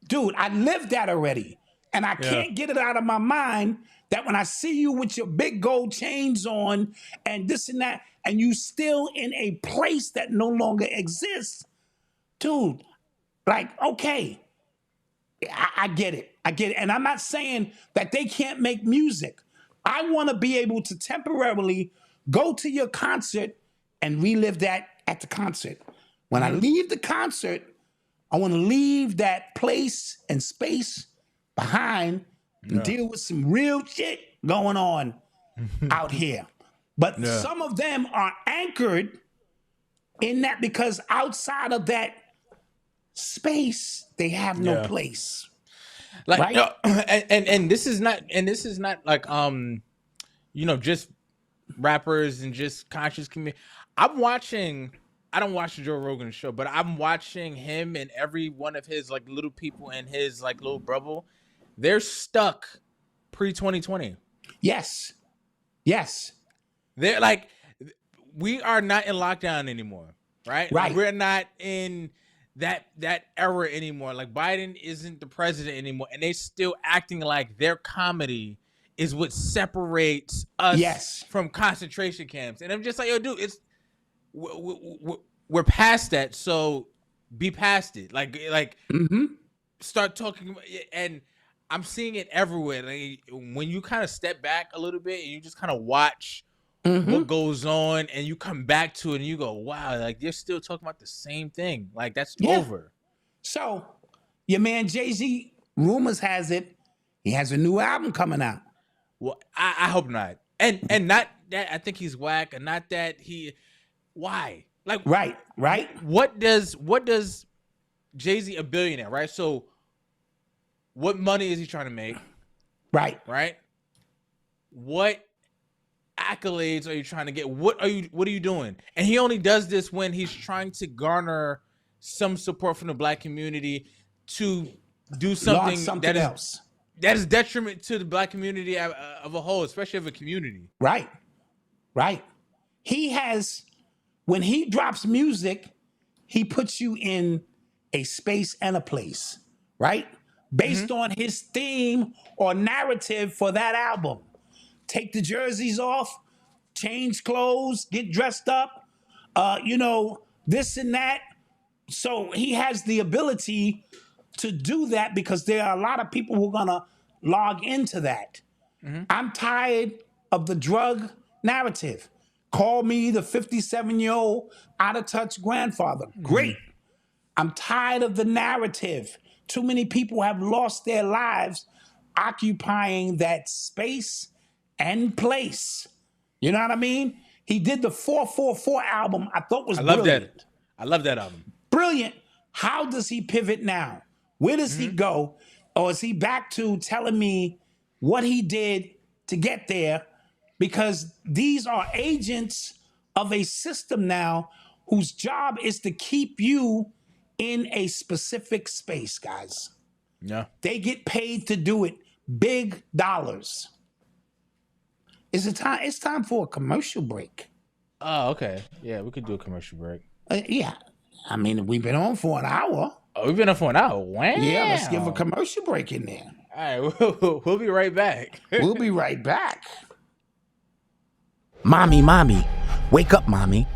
Dude, I lived that already. And I can't get it out of my mind that when I see you with your big gold chains on and this and that, and you still in a place that no longer exists, dude, like, okay, I get it. I get it. And I'm not saying that they can't make music. I want to be able to temporarily go to your concert and relive that at the concert. When I leave the concert, I want to leave that place and space behind and deal with some real shit going on out here. But some of them are anchored in that because outside of that space, they have no place. Like, right? and this is not like just rappers and just conscious community. I don't watch the Joe Rogan show, but I'm watching him and every one of his like little people in his like little bubble. They're stuck pre-2020. Yes. They're like, we are not in lockdown anymore, right? Right. We're not in that era anymore. Like Biden isn't the president anymore, and they still acting like their comedy is what separates us from concentration camps. And I'm just like, yo, dude, it's we're past that, so be past it. Like start talking. And I'm seeing it everywhere. Like when you kind of step back a little bit and you just kind of watch what goes on, and you come back to it and you go, wow, like they're still talking about the same thing. Like that's over. So your man Jay-Z, rumors has it, he has a new album coming out. Well, I hope not. And not that I think he's whack, and not that he. Why? Like right. What does Jay-Z, a billionaire, right? So what money is he trying to make? Right. What accolades are you trying to get? What are you doing? And he only does this when he's trying to garner some support from the black community to do something that is detriment to the black community of a whole, especially of a community. Right. He has, when he drops music, he puts you in a space and a place, right? based on his theme or narrative for that album. Take the jerseys off, change clothes, get dressed up, this and that. So he has the ability to do that because there are a lot of people who are going to log into that. I'm tired of the drug narrative. Call me the 57-year-old out of touch grandfather. Great. I'm tired of the narrative. Too many people have lost their lives occupying that space and place. You know what I mean? He did the 444 album. I thought was brilliant. I love that album. Brilliant. How does he pivot now? Where does he go? Or is he back to telling me what he did to get there? Because these are agents of a system now whose job is to keep you in a specific space, guys. Yeah. They get paid to do it. Big dollars. Is it time? It's time for a commercial break. Oh, okay. Yeah, we could do a commercial break. Yeah. I mean, we've been on for an hour. Oh, we've been on for an hour. Wow. Yeah, let's give a commercial break in there. All right, we'll be right back. We'll be right back. Mommy, wake up, mommy.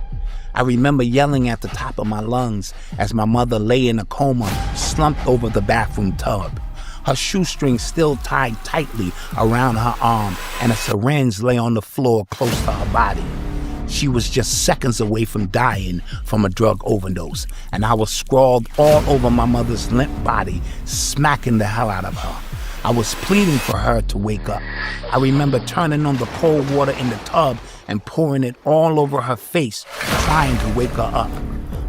I remember yelling at the top of my lungs as my mother lay in a coma, slumped over the bathroom tub. Her shoestring still tied tightly around her arm, and a syringe lay on the floor close to her body. She was just seconds away from dying from a drug overdose, and I was scrawled all over my mother's limp body, smacking the hell out of her. I was pleading for her to wake up. I remember turning on the cold water in the tub and pouring it all over her face, trying to wake her up.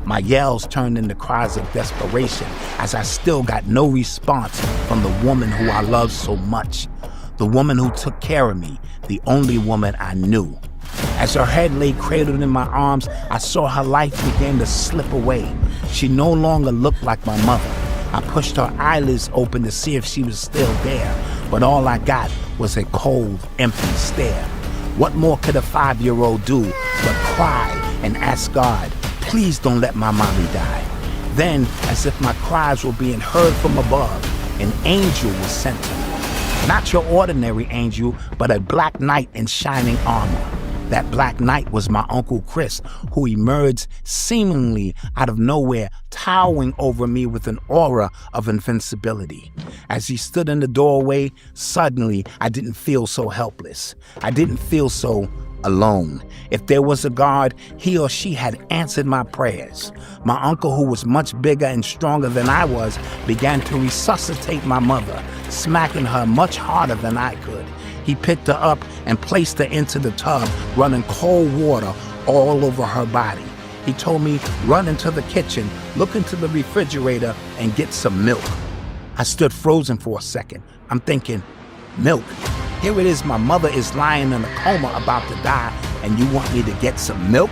My yells turned into cries of desperation as I still got no response from the woman who I loved so much. The woman who took care of me, the only woman I knew. As her head lay cradled in my arms, I saw her life begin to slip away. She no longer looked like my mother. I pushed her eyelids open to see if she was still there, but all I got was a cold, empty stare. What more could a 5-year-old do but cry and ask God, please don't let my mommy die? Then, as if my cries were being heard from above, an angel was sent to me. Not your ordinary angel, but a black knight in shining armor. That black knight was my Uncle Chris, who emerged seemingly out of nowhere, towering over me with an aura of invincibility. As he stood in the doorway, suddenly I didn't feel so helpless. I didn't feel so alone. If there was a God, he or she had answered my prayers. My uncle, who was much bigger and stronger than I was, began to resuscitate my mother, smacking her much harder than I could. He picked her up and placed her into the tub, running cold water all over her body. He told me, run into the kitchen, look into the refrigerator, and get some milk. I stood frozen for a second. I'm thinking, milk? Here it is, my mother is lying in a coma about to die, and you want me to get some milk?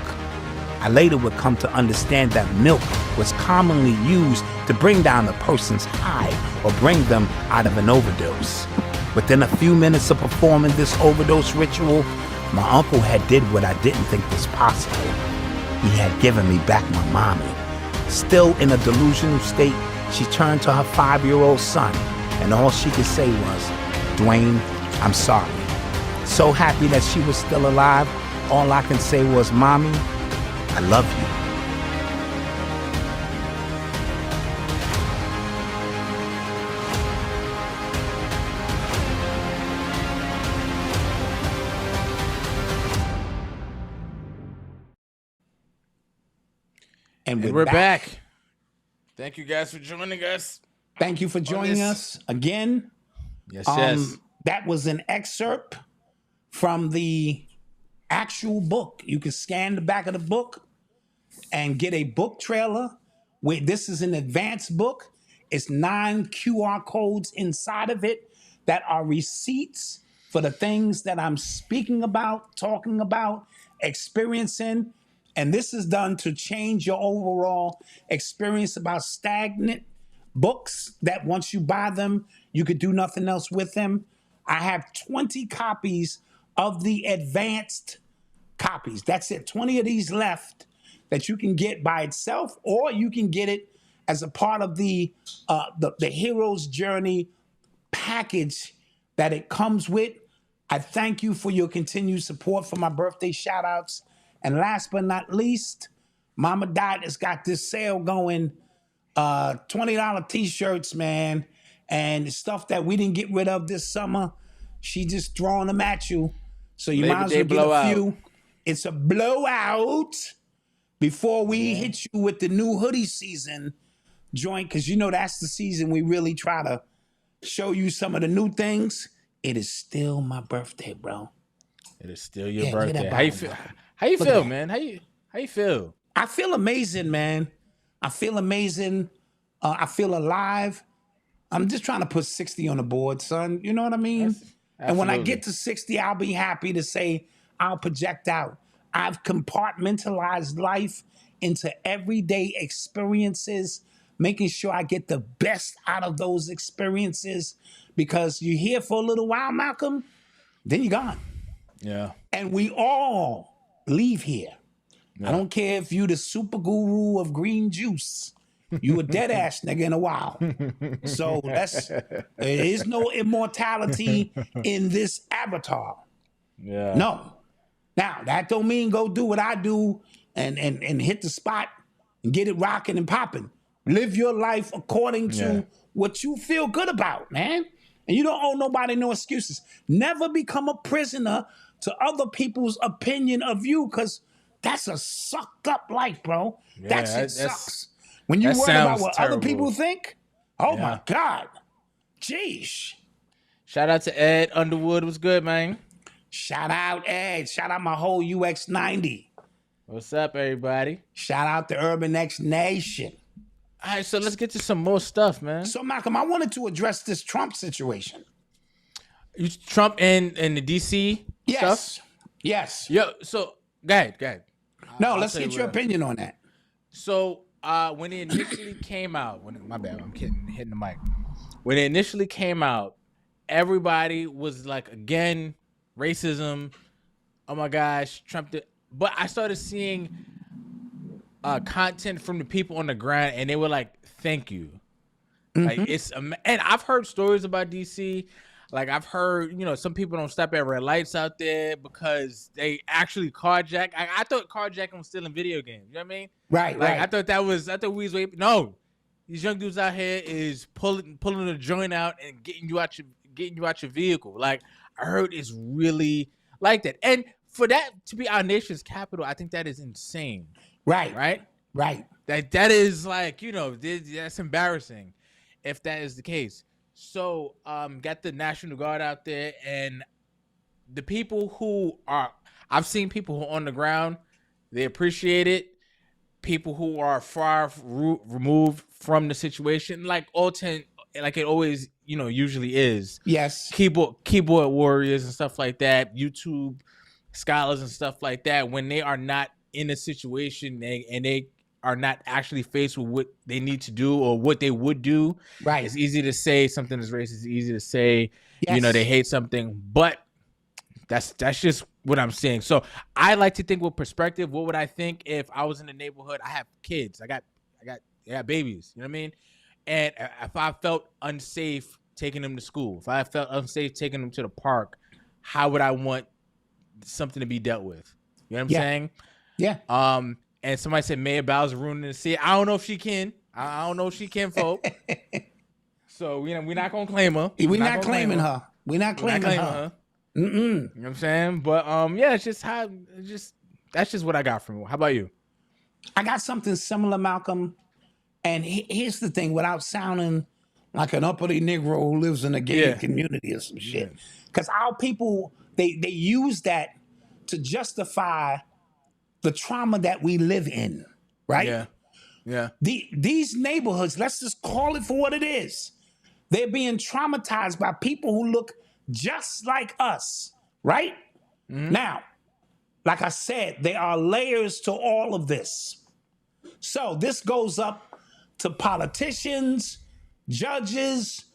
I later would come to understand that milk was commonly used to bring down a person's high or bring them out of an overdose. Within a few minutes of performing this overdose ritual, my uncle had did what I didn't think was possible. He had given me back my mommy. Still in a delusional state, she turned to her 5-year-old son, and all she could say was, Dwayne, I'm sorry. So happy that she was still alive, all I can say was, Mommy, I love you. And we're back. Thank you guys for joining us. Thank you for joining us again. Yes. That was an excerpt from the actual book. You can scan the back of the book and get a book trailer. This is an advanced book. It's 9 QR codes inside of it that are receipts for the things that I'm speaking about, talking about, experiencing. And this is done to change your overall experience about stagnant books that once you buy them, you could do nothing else with them. I have 20 copies of the advanced copies. That's it. 20 of these left that you can get by itself, or you can get it as a part of the hero's journey package that it comes with. I thank you for your continued support for my birthday shout outs. And last but not least, Mama Dot has got this sale going, $20 t-shirts, man, and stuff that we didn't get rid of this summer. She just throwing them at you. So you might as well get a few. It's a blowout before we hit you with the new hoodie season joint, because you know that's the season we really try to show you some of the new things. It is still my birthday, bro. It is still your birthday. How you feel? How you feel, man? How you feel? I feel amazing, man. I feel amazing. I feel alive. I'm just trying to put 60 on the board, son. You know what I mean? And when I get to 60, I'll be happy to say I'll project out. I've compartmentalized life into everyday experiences, making sure I get the best out of those experiences, because you're here for a little while, Malcolm, then you're gone. Yeah. And we all leave here. Yeah. I don't care if you the super guru of green juice. You a dead ass nigga in a while. So there is no immortality in this avatar. Yeah. No. Now, that don't mean go do what I do and hit the spot and get it rocking and popping. Live your life according to what you feel good about, man. And you don't owe nobody no excuses. Never become a prisoner to other people's opinion of you, because that's a sucked up life, bro. Yeah, that shit sucks. When you worry about what terrible. Other people think, my God. Jeez. Shout out to Ed Underwood. What's good, man? Shout out Ed. Shout out my whole UX90. What's up, everybody? Shout out to Urban X Nation. All right, so let's get to some more stuff, man. So, Malcolm, I wanted to address this Trump situation. Trump and the DC stuff? Yes. Yo, so go ahead. No, let's get your opinion on that. So, when it initially came out, my bad, I'm hitting the mic. When it initially came out, everybody was like, again, racism. Oh my gosh, Trump did. But I started seeing content from the people on the ground, and they were like, "Thank you." Like and I've heard stories about DC. Like I've heard, some people don't stop at red lights out there because they actually carjack. I thought carjacking was still in video games. You know what I mean? Right. I thought we was way. No, these young dudes out here is pulling a joint out and getting you out your vehicle. Like I heard it's really like that. And for that to be our nation's capital, I think that is insane. Right. That is like, that's embarrassing if that is the case. So, got the National Guard out there, and the people I've seen people who are on the ground, they appreciate it. People who are far removed from the situation, like it always, usually is. Yes. Keyboard warriors and stuff like that, YouTube scholars and stuff like that, when they are not in a situation and they are not actually faced with what they need to do or what they would do. Right. It's easy to say something is racist. It's easy to say, they hate something, but that's just what I'm saying. So I like to think with perspective. What would I think if I was in the neighborhood? I have kids. I got babies. You know what I mean? And if I felt unsafe taking them to school, if I felt unsafe taking them to the park, how would I want something to be dealt with? You know what I'm saying? Yeah. And somebody said Mayor Bowser ruining the city. I don't know if she can. I don't know if she can, folk. So we're not gonna claim her. We're not claiming her. We're not claiming her. You know what I'm saying? But it's just that's just what I got from her. How about you? I got something similar, Malcolm. And here's the thing, without sounding like an uppity Negro who lives in a gated community or some shit, because our people they use that to justify the trauma that we live in, right? Yeah. These neighborhoods, let's just call it for what it is. They're being traumatized by people who look just like us, right? Mm-hmm. Now, like I said, there are layers to all of this. So this goes up to politicians, judges,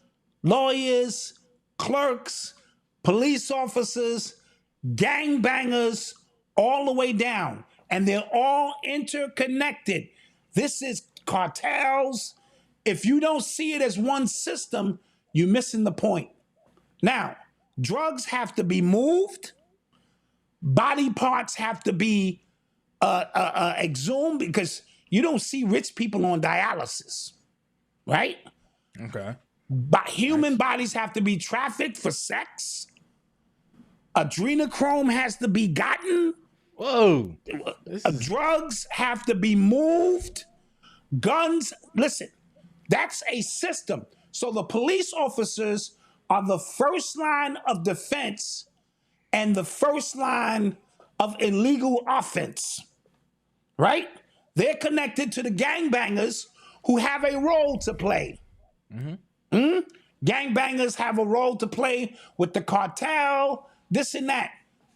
lawyers, clerks, police officers, gangbangers, all the way down. And they're all interconnected. This is cartels. If you don't see it as one system, you're missing the point. Now, drugs have to be moved. Body parts have to be exhumed because you don't see rich people on dialysis, right? Okay. But human bodies have to be trafficked for sex. Adrenochrome has to be gotten. Whoa. Drugs have to be moved. Guns, listen, that's a system. So the police officers are the first line of defense and the first line of illegal offense, right? They're connected to the gangbangers who have a role to play. Gangbangers have a role to play with the cartel, this and that.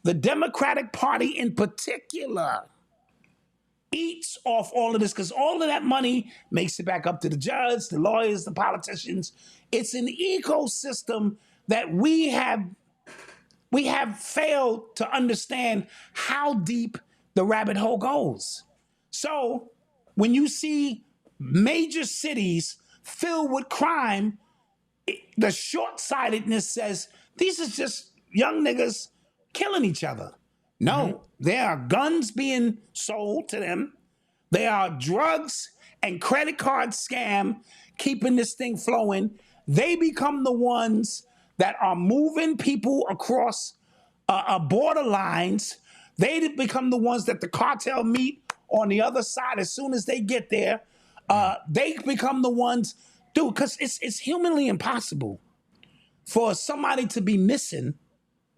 The Democratic Party in particular eats off all of this because all of that money makes it back up to the judge, the lawyers, the politicians. It's an ecosystem that we have failed to understand how deep the rabbit hole goes. So when you see major cities filled with crime, the short-sightedness says these are just young niggas killing each other. No, there are guns being sold to them. There are drugs and credit card scam keeping this thing flowing. They become the ones that are moving people across border lines. They become the ones that the cartel meet on the other side as soon as they get there. They become the ones, dude, because it's humanly impossible for somebody to be missing,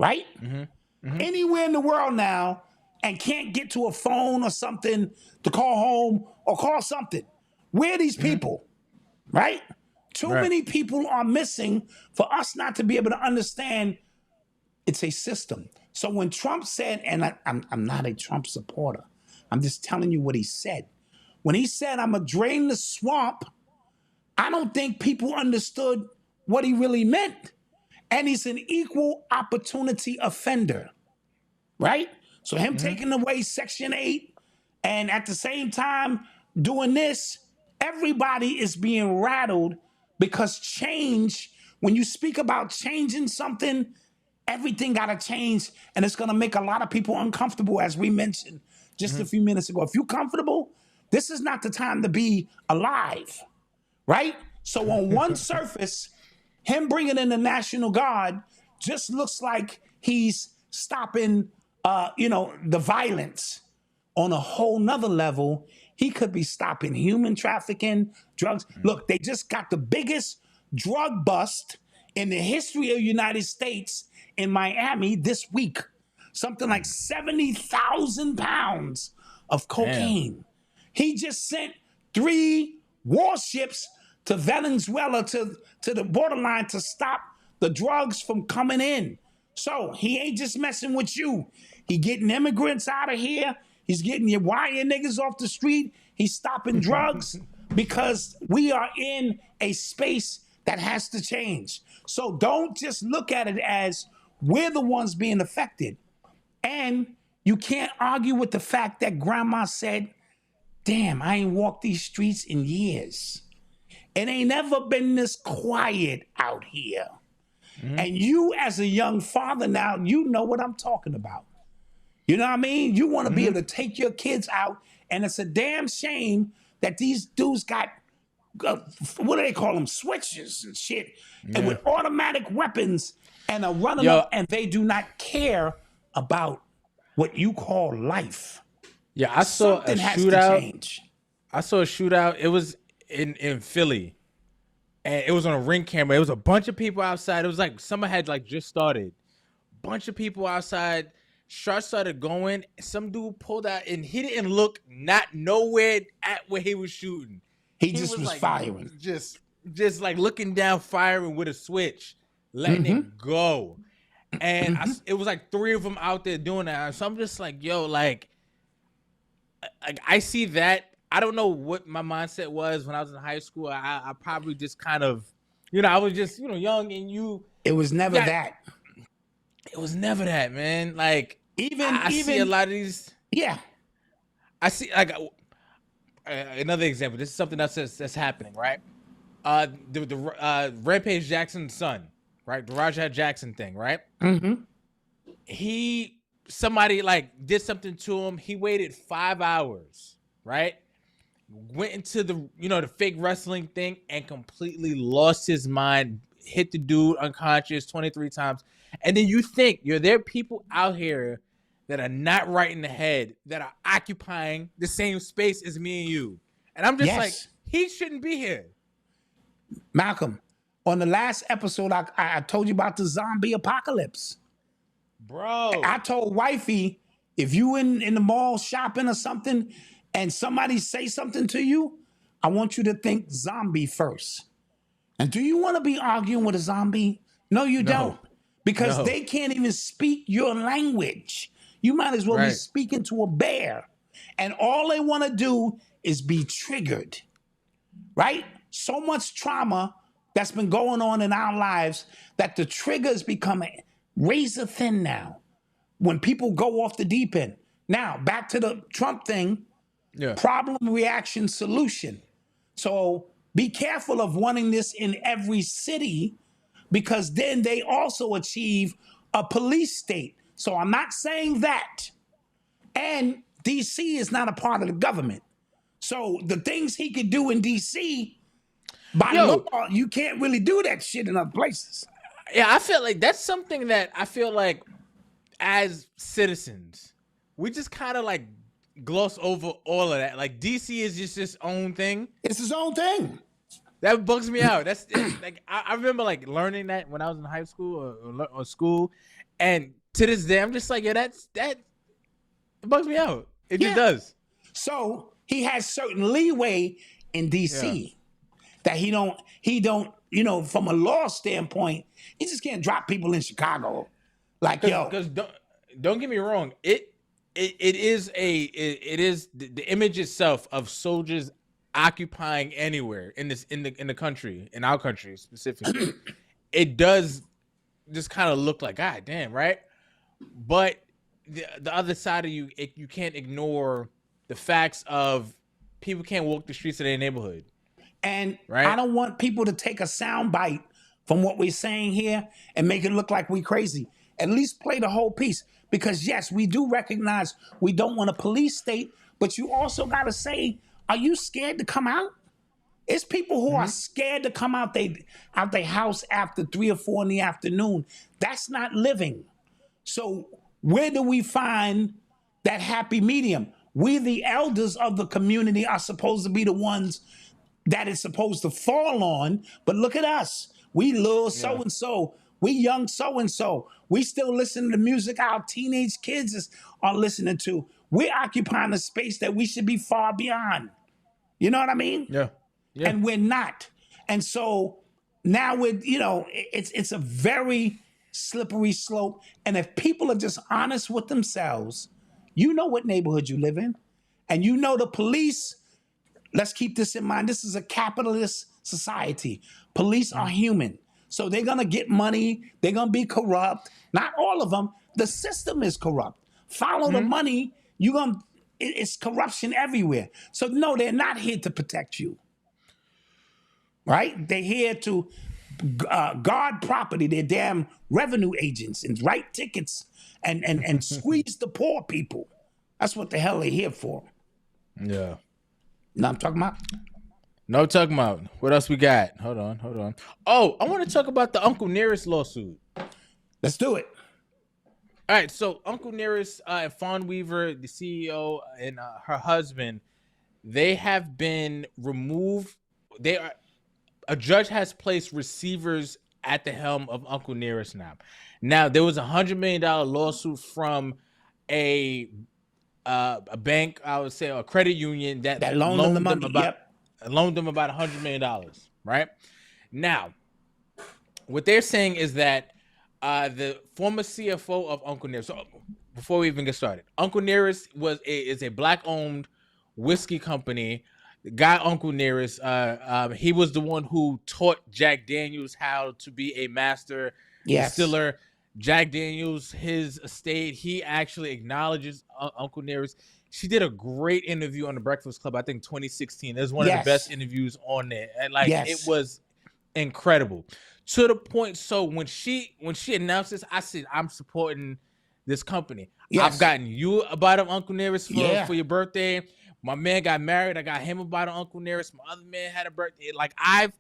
right? Anywhere in the world now and can't get to a phone or something to call home or call something. Where are these people, right? Too many people are missing for us not to be able to understand it's a system. So when Trump said, and I'm not a Trump supporter, I'm just telling you what he said. When he said, I'm going to drain the swamp, I don't think people understood what he really meant. And he's an equal opportunity offender, right? So him taking away Section 8 and at the same time doing this, everybody is being rattled because change, when you speak about changing something, everything got to change and it's going to make a lot of people uncomfortable, as we mentioned just a few minutes ago. If you're comfortable, this is not the time to be alive, right? So on one surface, him bringing in the National Guard just looks like he's stopping, the violence. On a whole nother level, he could be stopping human trafficking, drugs. Look, they just got the biggest drug bust in the history of the United States in Miami this week. Something like 70,000 pounds of cocaine. Damn. He just sent 3 warships to Venezuela, to the borderline to stop the drugs from coming in. So he ain't just messing with you. He getting immigrants out of here. He's getting your wire niggas off the street. He's stopping drugs because we are in a space that has to change. So don't just look at it as we're the ones being affected. And you can't argue with the fact that grandma said, damn, I ain't walked these streets in years. It ain't never been this quiet out here. And you as a young father now, you know what I'm talking about. You know what I mean? You want to be able to take your kids out, and it's a damn shame that these dudes got, what do they call them, switches and shit, and with automatic weapons and are running up, and they do not care about what you call life. Yeah, I saw Something a has shootout. to change. I saw a shootout. It was in Philly, and it was on a Ring camera. It was a bunch of people outside. It was like summer had like just started. Bunch of people outside. Shots started going. Some dude pulled out, and he didn't look not nowhere at where he was shooting. He just was like, firing. Just like looking down, firing with a switch, letting it go. And it was like 3 of them out there doing that. So I'm just like, yo, like I see that. I don't know what my mindset was when I was in high school. I probably just kind of, I was just, young and you. It was never that. It was never that, man. Like I see a lot of these. Yeah. I see like another example. This is something that's happening, right? The Rampage Jackson's son, right? The Rajah Jackson thing, right? Mm-hmm. Somebody like did something to him. He waited 5 hours, right? Went into the fake wrestling thing and completely lost his mind, hit the dude unconscious 23 times. And then there are people out here that are not right in the head that are occupying the same space as me and you. And I'm just like, he shouldn't be here. Malcolm, on the last episode, I told you about the zombie apocalypse. Bro. I told wifey, if you in the mall shopping or something and somebody say something to you, I want you to think zombie first. And do you want to be arguing with a zombie? No, you don't. Because they can't even speak your language. You might as well be speaking to a bear. And all they want to do is be triggered. Right? So much trauma that's been going on in our lives that the triggers become razor thin now when people go off the deep end. Now, back to the Trump thing. Yeah. Problem, reaction, solution. So be careful of wanting this in every city, because then they also achieve a police state. So I'm not saying that. And DC is not a part of the government. So the things he could do in DC, by law, you can't really do that shit in other places. Yeah, I feel like that's something that I feel like as citizens, we just kind of like gloss over all of that. Like DC is just its own thing. It's its own thing. That bugs me out. That's like I remember like learning that when I was in high school or school, and to this day I'm just like, yeah, that it bugs me out. It just does. So he has certain leeway in DC that he don't, from a law standpoint, he just can't drop people in Chicago. Like, because don't get me wrong, it is the image itself of soldiers occupying anywhere in the country, in our country specifically. It does just kind of look like, God damn, right? But the other side of you can't ignore the facts of people can't walk the streets of their neighborhood. And I don't want people to take a sound bite from what we're saying here and make it look like we crazy. At least play the whole piece. Because yes, we do recognize we don't want a police state, but you also got to say, are you scared to come out? It's people who are scared to come out their house after 3 or 4 in the afternoon. That's not living. So where do we find that happy medium? We, the elders of the community, are supposed to be the ones that it's supposed to fall on. But look at us. We little so-and-so. We young so-and-so. We still listen to the music our teenage kids are listening to. We're occupying a space that we should be far beyond. You know what I mean? Yeah. And we're not. And so now it's a very slippery slope. And if people are just honest with themselves, you know what neighborhood you live in. And you know the police, let's keep this in mind. This is a capitalist society. Police are human. So they're going to get money. They're going to be corrupt. Not all of them. The system is corrupt. Follow the money. It's corruption everywhere. So no, they're not here to protect you. Right? They're here to guard property. They're damn revenue agents and write tickets and squeeze the poor people. That's what the hell they're here for. Yeah. Know what I'm talking about? No talking about. What else we got? Hold on. Oh, I want to talk about the Uncle Nearest lawsuit. Let's do it. All right, so Uncle Nearest and Fawn Weaver, the CEO, and her husband, they have been removed. A judge has placed receivers at the helm of Uncle Nearest now. Now, there was $100 million lawsuit from a bank, I would say, a credit union that loaned them the money. Loaned them about $100 million, right? Now, what they're saying is that the former CFO of Uncle Nearest, so before we even get started, Uncle Nearest is a black-owned whiskey company. The guy, Uncle Nearest, he was the one who taught Jack Daniels how to be a master distiller. Jack Daniels, his estate, he actually acknowledges Uncle Nearest. She did a great interview on the Breakfast Club. I think 2016. It was one of the best interviews on there, and like it was incredible to the point. So when she announced this, I said, I'm supporting this company. I've gotten you a bottle of Uncle Nearest for your birthday. My man got married. I got him a bottle of Uncle Nearest. My other man had a birthday. Like I'm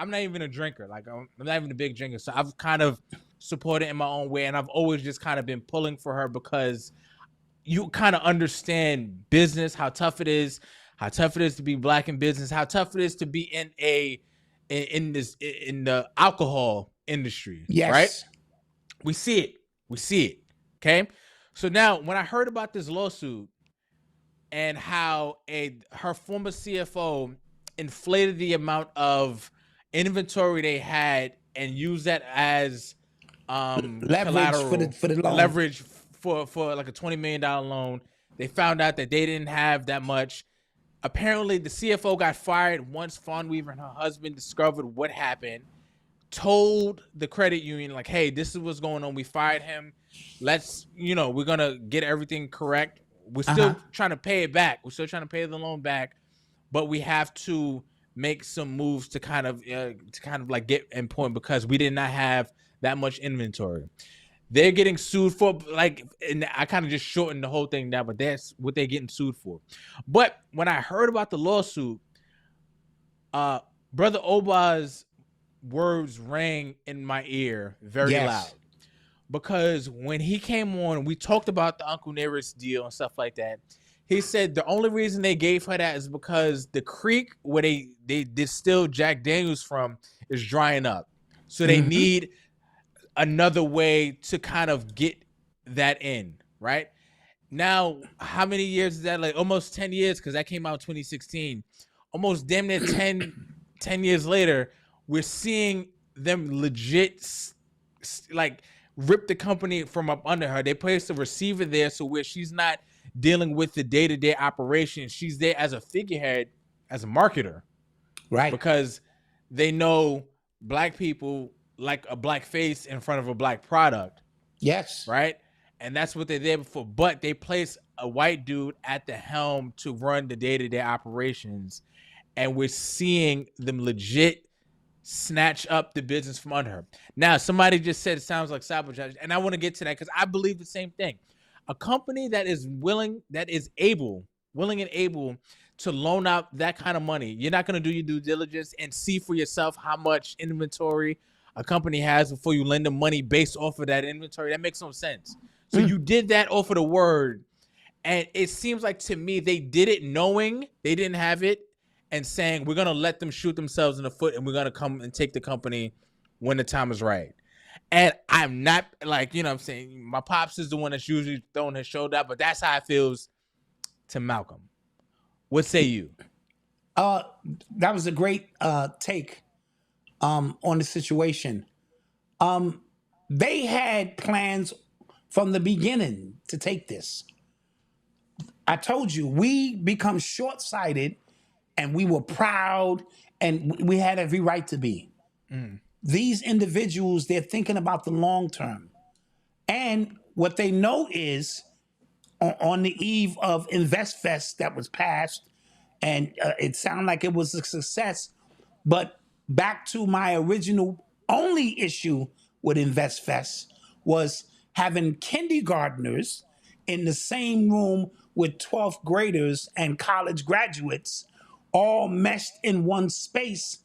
not even a drinker. Like I'm not even a big drinker. So I've kind of supported in my own way, and I've always just kind of been pulling for her because you kind of understand business, how tough it is to be black in business, how tough it is to be in the alcohol industry. Right? We see it. Okay. So now when I heard about this lawsuit and how her former CFO inflated the amount of inventory they had and used that as leverage for the loan. Leverage for like a $20 million loan. They found out that they didn't have that much. Apparently, the CFO got fired once Fawn Weaver and her husband discovered what happened, told the credit union, like, hey, this is what's going on. We fired him. Let's, we're going to get everything correct. We're still trying to pay it back. We're still trying to pay the loan back, but we have to make some moves to kind of like get in point because we did not have that much inventory. They're getting sued for, like, and I kind of just shortened the whole thing down, but that's what they're getting sued for. But when I heard about the lawsuit, Brother Oba's words rang in my ear very loud. Because when he came on, we talked about the Uncle Nearest deal and stuff like that. He said the only reason they gave her that is because the creek where they distill Jack Daniels from is drying up. So they need another way to kind of get that in, right? Now, how many years is that? Like almost 10 years, because that came out in 2016. Almost damn near 10 years later, we're seeing them legit like rip the company from up under her. They placed a receiver there so where she's not dealing with the day-to-day operation. She's there as a figurehead, as a marketer. Right. Because they know black people like a black face in front of a black product. Yes. Right? And that's what they're there for. But they place a white dude at the helm to run the day-to-day operations. And we're seeing them legit snatch up the business from under her. Now, somebody just said it sounds like sabotage, and I want to get to that because I believe the same thing. A company that is willing and able to loan out that kind of money, you're not going to do your due diligence and see for yourself how much inventory a company has before you lend them money based off of that inventory. That makes no sense. So you did that off of the word, and it seems like to me they did it knowing they didn't have it, and saying, we're going to let them shoot themselves in the foot and we're going to come and take the company when the time is right. And I'm not like, what I'm saying, my pops is the one that's usually throwing his shoulder out, but that's how it feels to Malcom. What say you? That was a great take on the situation. They had plans from the beginning to take this. I told you, we become short-sighted and we were proud, and we had every right to be. These individuals, they're thinking about the long term. And what they know is, on the eve of InvestFest that was passed, and it sounded like it was a success, but back to my original only issue with InvestFest was having kindergartners in the same room with 12th graders and college graduates all meshed in one space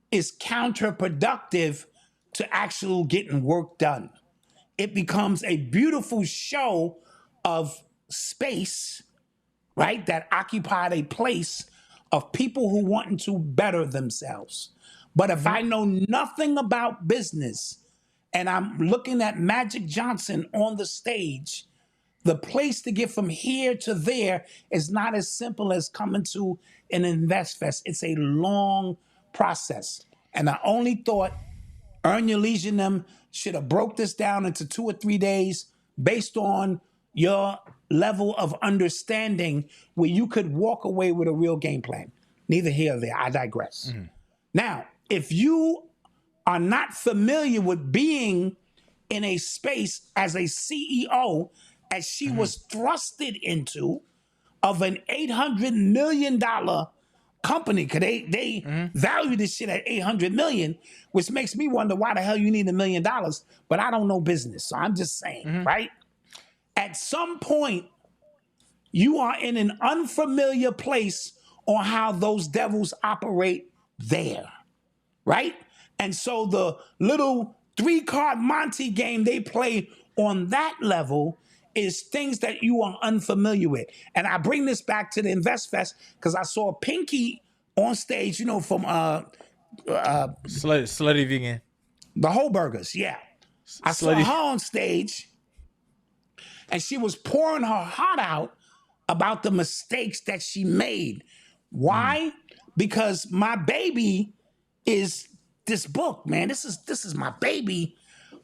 is counterproductive to actual getting work done. It becomes a beautiful show of space, right, that occupied a place of people who wanting to better themselves. But if I know nothing about business and I'm looking at Magic Johnson on the stage, the place to get from here to there is not as simple as coming to an InvestFest. It's a long process. And I only thought Earn Your Leisure and them should have broke this down into 2 or 3 days based on your level of understanding where you could walk away with a real game plan. Neither here or there. I digress. Now, if you are not familiar with being in a space as a CEO, as she was thrusted into, of an $800 million company, because they value this shit at $800 million, which makes me wonder why the hell you need $1 million. But I don't know business, so I'm just saying, right? At some point, you are in an unfamiliar place on how those devils operate there, right? And so the little 3-card Monte game they play on that level is things that you are unfamiliar with. And I bring this back to the Invest Fest because I saw Pinky on stage, you know, from Slutty Vegan. the Whole Burgers, yeah. I saw her on stage, and she was pouring her heart out about the mistakes that she made. Why? Because my baby is this book, man. This is my baby.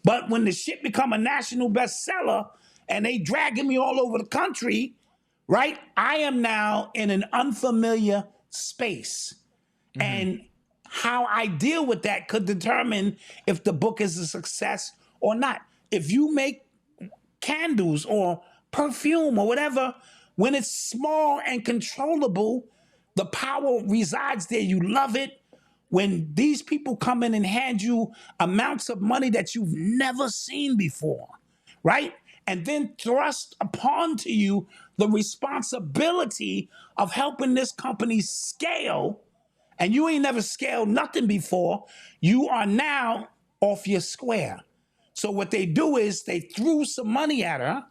But when the shit become a national bestseller and they dragging me all over the country, right? I am now in an unfamiliar space. And how I deal with that could determine if the book is a success or not. If you make candles or perfume or whatever, when it's small and controllable, the power resides there. You love it. When these people come in and hand you amounts of money that you've never seen before, right? And then thrust upon to you the responsibility of helping this company scale, and you ain't never scaled nothing before, you are now off your square. So what they do is they threw some money at her,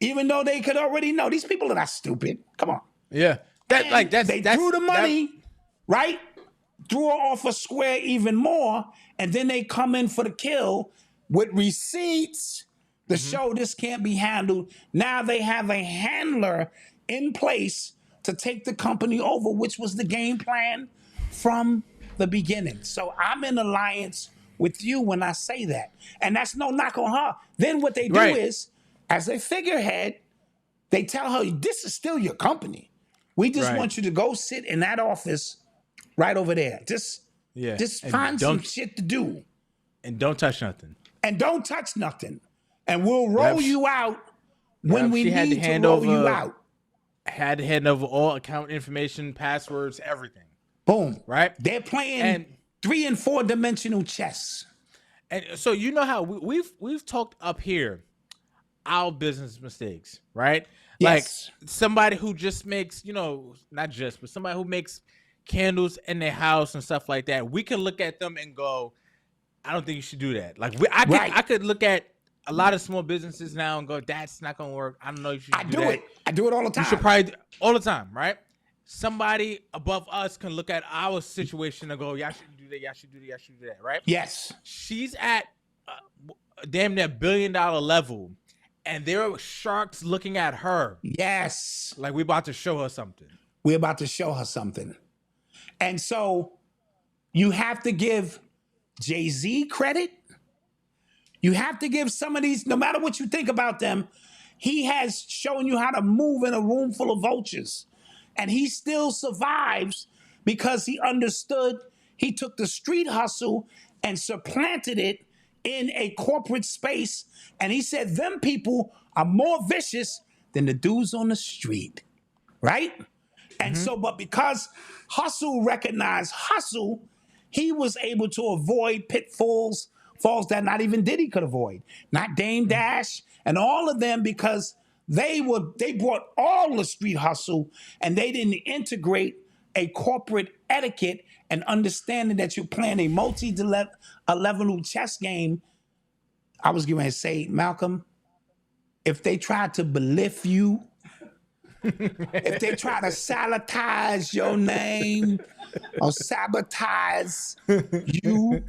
even though they could already know. These people are not stupid. Come on. Yeah. They threw the money, right? Threw her off a square even more, and then they come in for the kill with receipts to show this can't be handled. Now they have a handler in place to take the company over, which was the game plan from the beginning. So I'm in alliance with you when I say that. And that's no knock on her. Then what they do is, as a figurehead, they tell her, this is still your company. We just want you to go sit in that office right over there. Just find some shit to do. And don't touch nothing. And don't touch nothing. And we'll roll you out when we need to roll you out. Had to hand over all account information, passwords, everything. Boom. Right? They're playing 3 and 4 dimensional chess. And so you know how we've talked up here our business mistakes, right? Yes. Like somebody who just makes, you know, not just, but somebody who makes candles in their house and stuff like that. We can look at them and go, I don't think you should do that. Like I could look at a lot of small businesses now and go, that's not gonna work. I don't know if you should do that. I do it all the time. You should probably all the time, right? Somebody above us can look at our situation and go, y'all shouldn't do that, y'all should do that, y'all should do that, right? Yes. She's at damn near $1 billion level, and there are sharks looking at her. Yes. Like we're about to show her something. We're about to show her something. And so you have to give Jay-Z credit. You have to give some of these, no matter what you think about them, he has shown you how to move in a room full of vultures. And he still survives because he understood, he took the street hustle and supplanted it in a corporate space. And he said, them people are more vicious than the dudes on the street, right? And so, but because hustle recognized hustle, he was able to avoid pitfalls that not even Diddy could avoid. Not Dame Dash and all of them, because they brought all the street hustle and they didn't integrate a corporate etiquette and understanding that you're playing a multi-level chess game. I was going to say, Malcolm, if they tried to believe you, if they try to sabotage your name or sabotage you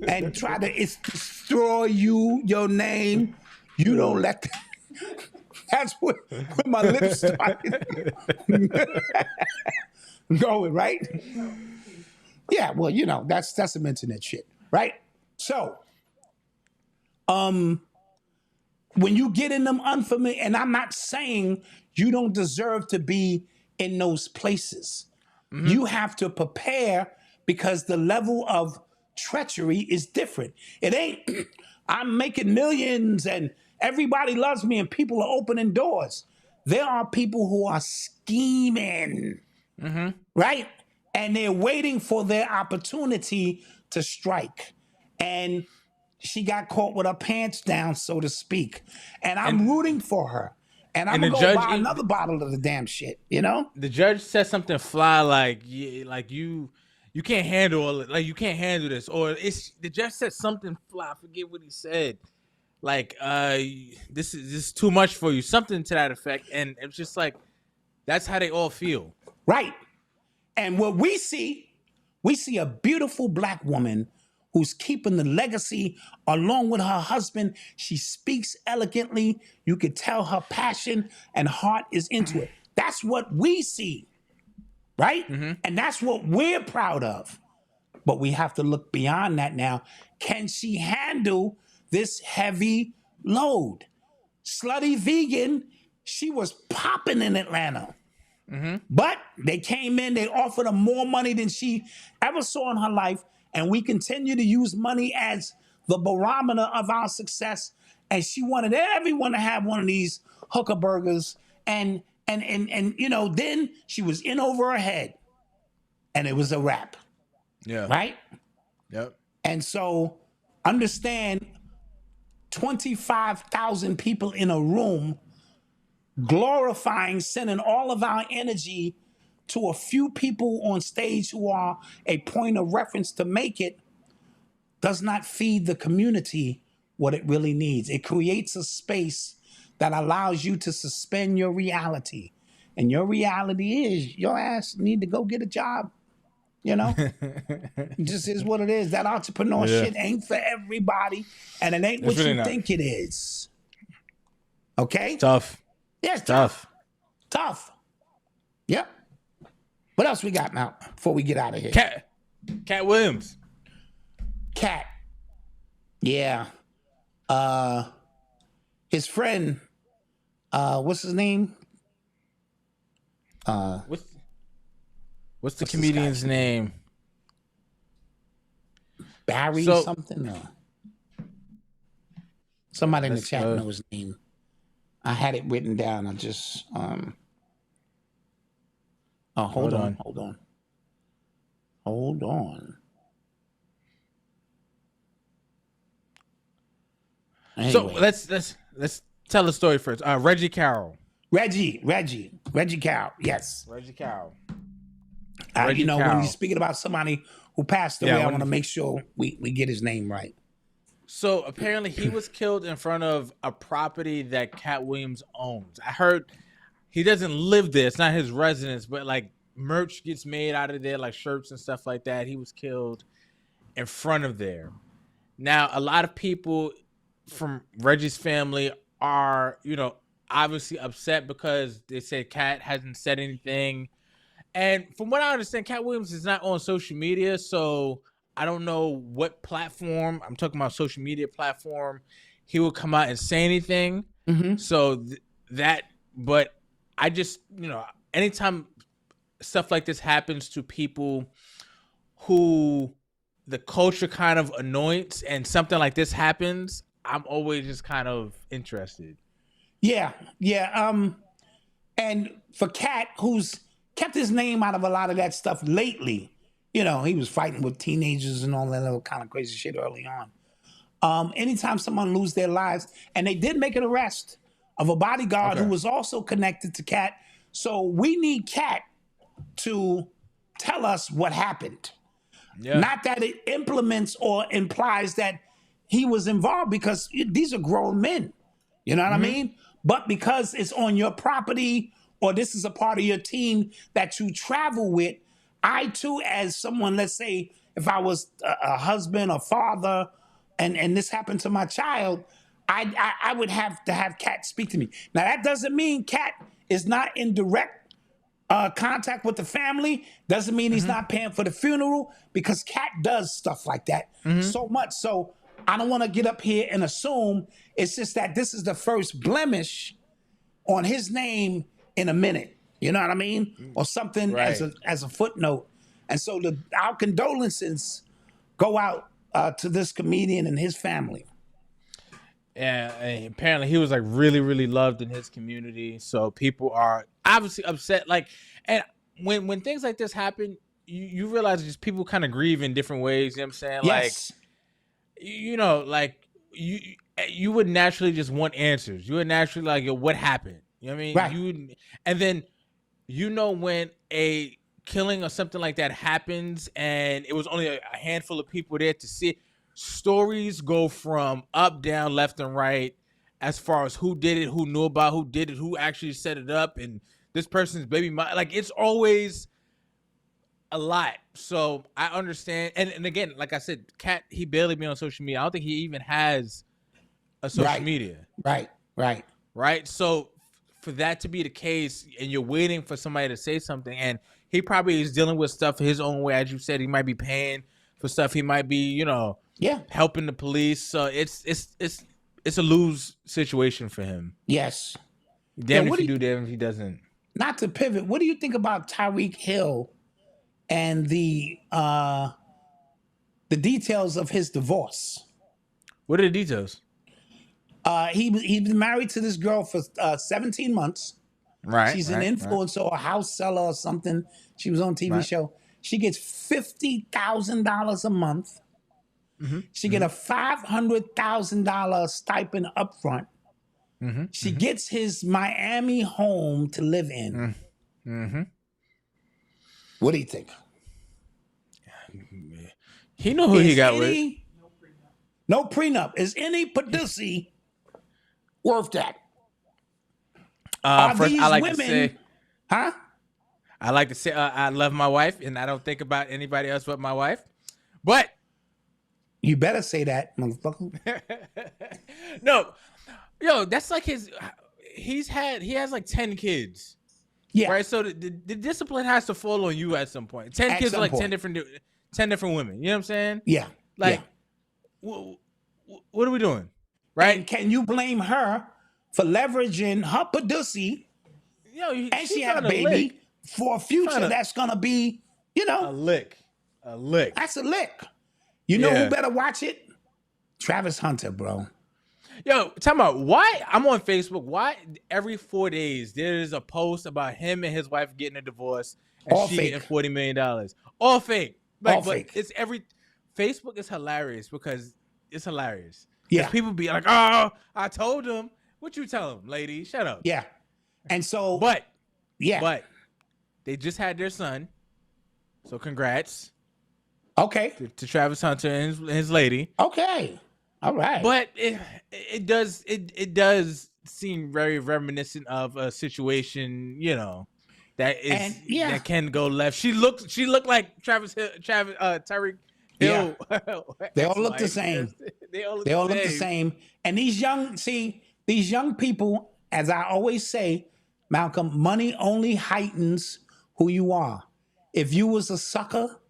and try to destroy your name, you don't let them. That's where my lips started going, right? Yeah, well, you know, that's some internet shit, right? So, when you get in them unfamiliar, and I'm not saying you don't deserve to be in those places. You have to prepare because the level of treachery is different. It ain't, I'm making millions and everybody loves me and people are opening doors. there are people who are scheming, right? And they're waiting for their opportunity to strike. And she got caught with her pants down, so to speak. And I'm rooting for her. And I'm going to go buy another bottle of the damn shit, you know? The judge said something fly like you can't handle it. Like, you can't handle this. Or the judge said something fly. I forget what he said. Like, this is too much for you. Something to that effect. And it's just like, that's how they all feel. Right. And what we see a beautiful black woman who's keeping the legacy along with her husband. She speaks elegantly. You could tell her passion and heart is into it. That's what we see, right? And that's what we're proud of. But we have to look beyond that now. Can she handle this heavy load? Slutty Vegan, she was popping in Atlanta. But they came in, they offered her more money than she ever saw in her life. And we continue to use money as the barometer of our success. And she wanted everyone to have one of these hooker burgers. And you know, then she was in over her head. And it was a wrap. Yeah. Right? Yep. And so understand 25,000 people in a room glorifying, sending all of our energy to a few people on stage who are a point of reference to make it, does not feed the community what it really needs. It creates a space that allows you to suspend your reality. And your reality is your ass need to go get a job. You know? It just is what it is. That entrepreneur shit ain't for everybody. And it ain't what really you think it is. Okay? Tough. Yeah, it's tough. Tough. Yep. What else we got now before we get out of here? Cat Williams. Cat. Yeah. His friend, what's his name? What's the comedian's name? Barry something? No. Somebody in the chat knows his name. I had it written down. I just hold on. Anyway. So let's tell the story first. Reggie Carroll. Reggie Carroll. Yes. Reggie Carroll. When you're speaking about somebody who passed away, I want to make sure we get his name right. So apparently he was killed in front of a property that Cat Williams owns. I heard he doesn't live there. It's not his residence, but like merch gets made out of there, like shirts and stuff like that. He was killed in front of there. Now, a lot of people from Reggie's family are, obviously upset because they said Cat hasn't said anything. And from what I understand, Cat Williams is not on social media, so I don't know what platform, I'm talking about social media platform, he will come out and say anything. So but I just, anytime stuff like this happens to people who the culture kind of anoints and something like this happens, I'm always just kind of interested. Yeah. And for Cat, who's kept his name out of a lot of that stuff lately, he was fighting with teenagers and all that little kind of crazy shit early on. Anytime someone lose their lives, and they did make an arrest of a bodyguard who was also connected to Cat. So we need Cat to tell us what happened. Yeah. Not that it implements or implies that he was involved, because these are grown men. You know what I mean? But because it's on your property or this is a part of your team that you travel with, I too, as someone, let's say if I was a husband or father and this happened to my child, I would have to have Cat speak to me. Now, that doesn't mean Cat is not in direct contact with the family. Doesn't mean he's not paying for the funeral, because Cat does stuff like that so much. So I don't want to get up here and assume. It's just that this is the first blemish on his name in a minute. You know what I mean? Or something as a footnote. And so our condolences go out to this comedian and his family. and apparently he was like really, really loved in his community. So people are obviously upset. Like, and when things like this happen, you realize just people kind of grieve in different ways. You know what I'm saying? Yes. Like, like you would naturally just want answers. You would naturally like, yo, what happened? You know what I mean? Right. And then when a killing or something like that happens, and it was only a handful of people there to see it, stories go from up, down, left, and right as far as who did it, who knew about, who did it, who actually set it up, and this person's baby mom. Like, it's always a lot. So I understand. And again, like I said, Cat, he barely be on social media. I don't think he even has a social media. Right. So for that to be the case, and you're waiting for somebody to say something, and he probably is dealing with stuff his own way. As you said, he might be paying for stuff. He might be, helping the police. So it's a lose situation for him. Yes. Damn if he do, damn if he doesn't. Not to pivot, what do you think about Tyreek Hill and the details of his divorce? What are the details? He's been married to this girl for 17 months. Right. She's an influencer or a house seller or something. She was on a TV show. She gets $50,000 a month. Mm-hmm. She get a $500,000 stipend up front. Mm-hmm. She gets his Miami home to live in. Mm-hmm. What do you think? He know who he got with. No prenup. Is any pussy worth that? First, I like to say, I like to say I love my wife, and I don't think about anybody else but my wife. But you better say that, motherfucker. No, that's like he has like 10 kids. Yeah. Right. So the discipline has to fall on you at some point. 10 kids are like 10 different women. You know what I'm saying? Yeah. Like, what are we doing? Right. And can you blame her for leveraging her pussy? And she had a baby for a future that's gonna be, a lick. That's a lick. You know who better watch it? Travis Hunter, bro. Yo, talking about why I'm on Facebook. Why every 4 days there's a post about him and his wife getting a divorce and all she fake. getting $40 million. All fake. All fake. It's Facebook is hilarious because it's hilarious. Yeah. People be like, oh, I told him. What you tell him, lady? Shut up. Yeah. And so, but they just had their son. So congrats. Okay. To Travis Hunter and his lady. Okay. All right. But it does seem very reminiscent of a situation, that can go left. She looked like Tyreek Hill. Yeah. They all look the same. They all look the same. And these young people, as I always say, Malcolm, money only heightens who you are. If you was a sucker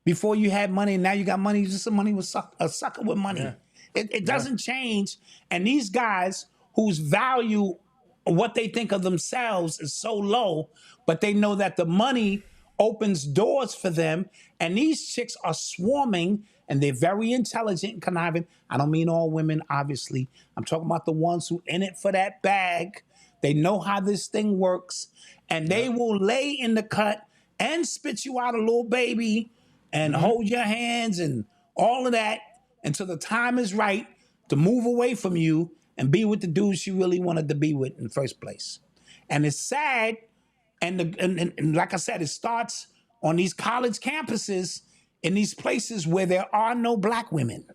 before you had money, and now you got money, you're just a sucker with money. Yeah. It doesn't change. And these guys whose value, what they think of themselves is so low, but they know that the money opens doors for them. And these chicks are swarming, and they're very intelligent and conniving. I don't mean all women, obviously. I'm talking about the ones who in it for that bag. They know how this thing works, and they will lay in the cut and spit you out a little baby and hold your hands and all of that until the time is right to move away from you and be with the dudes you really wanted to be with in the first place. And it's sad, and like I said, it starts on these college campuses in these places where there are no black women.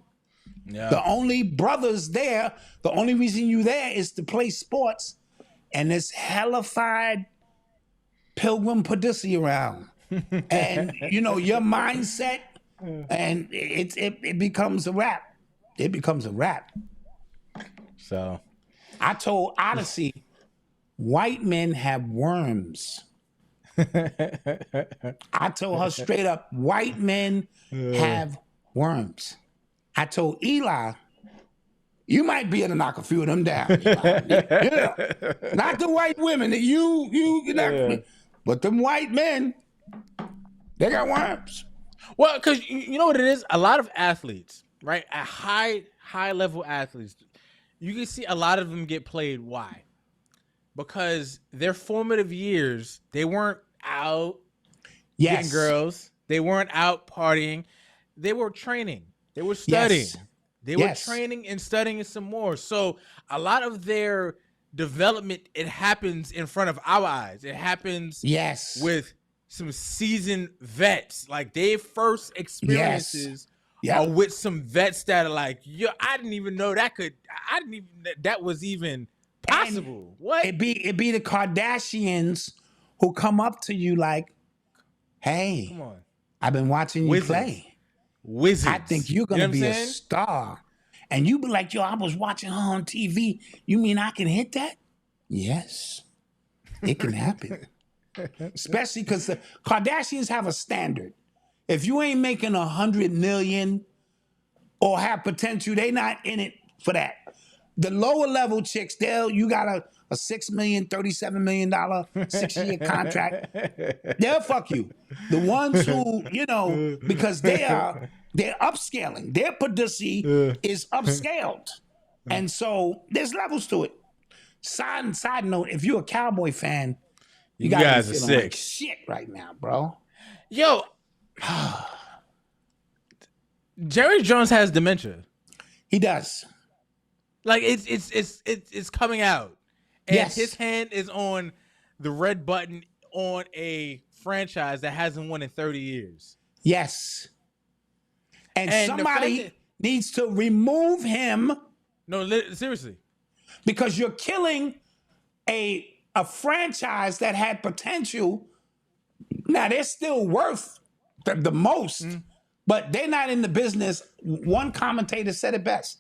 Yeah. The only brothers there, the only reason you there is to play sports, and this hellified pilgrim pussy around. And, your mindset, and it becomes a wrap. It becomes a wrap. So I told Odyssey, white men have worms. I told her straight up, white men have worms. I told Eli, you might be able to knock a few of them down. Not the white women that you but them white men, they got worms. Well, because you know what it is? A lot of athletes, right? At high level athletes, you can see a lot of them get played. Why? Because their formative years, they weren't out getting girls. They weren't out partying. They were training. They were studying. Yes. They were training and studying some more. So a lot of their development, it happens in front of our eyes. It happens with some seasoned vets. Like their first experiences are with some vets that are like, yo, I didn't even know that was even possible. And what? It be the Kardashians who come up to you like, hey, come on, I've been watching you play. Wizards. I think you're gonna be a star. And you be like, yo, I was watching her on TV. You mean I can hit that? Yes, it can happen. Especially because the Kardashians have a standard. If you ain't making 100 million or have potential, they not in it for that. The lower level chicks, you got a $6 million, $37 million 6-year contract. They'll fuck you. The ones who, because they're upscaling. Their pussy is upscaled. And so there's levels to it. Side note, if you're a Cowboy fan, you guys are feeling like shit right now, bro. Yo, Jerry Jones has dementia. He does. Like it's coming out. And his hand is on the red button on a franchise that hasn't won in 30 years. Yes. And somebody needs to remove him. No, seriously. Because you're killing a franchise that had potential. Now, they're still worth the most, but they're not in the business. One commentator said it best.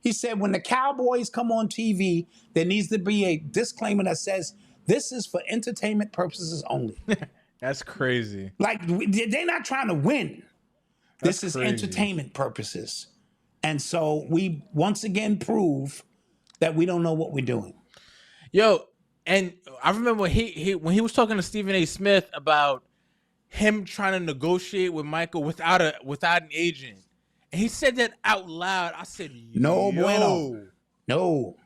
He said, when the Cowboys come on TV, there needs to be a disclaimer that says, this is for entertainment purposes only. That's crazy. Like, they're not trying to win. This is entertainment purposes. And so we once again prove that we don't know what we're doing. Yo, and I remember when he was talking to Stephen A. Smith about him trying to negotiate with Michael without an agent. And he said that out loud. I said, no bueno. No.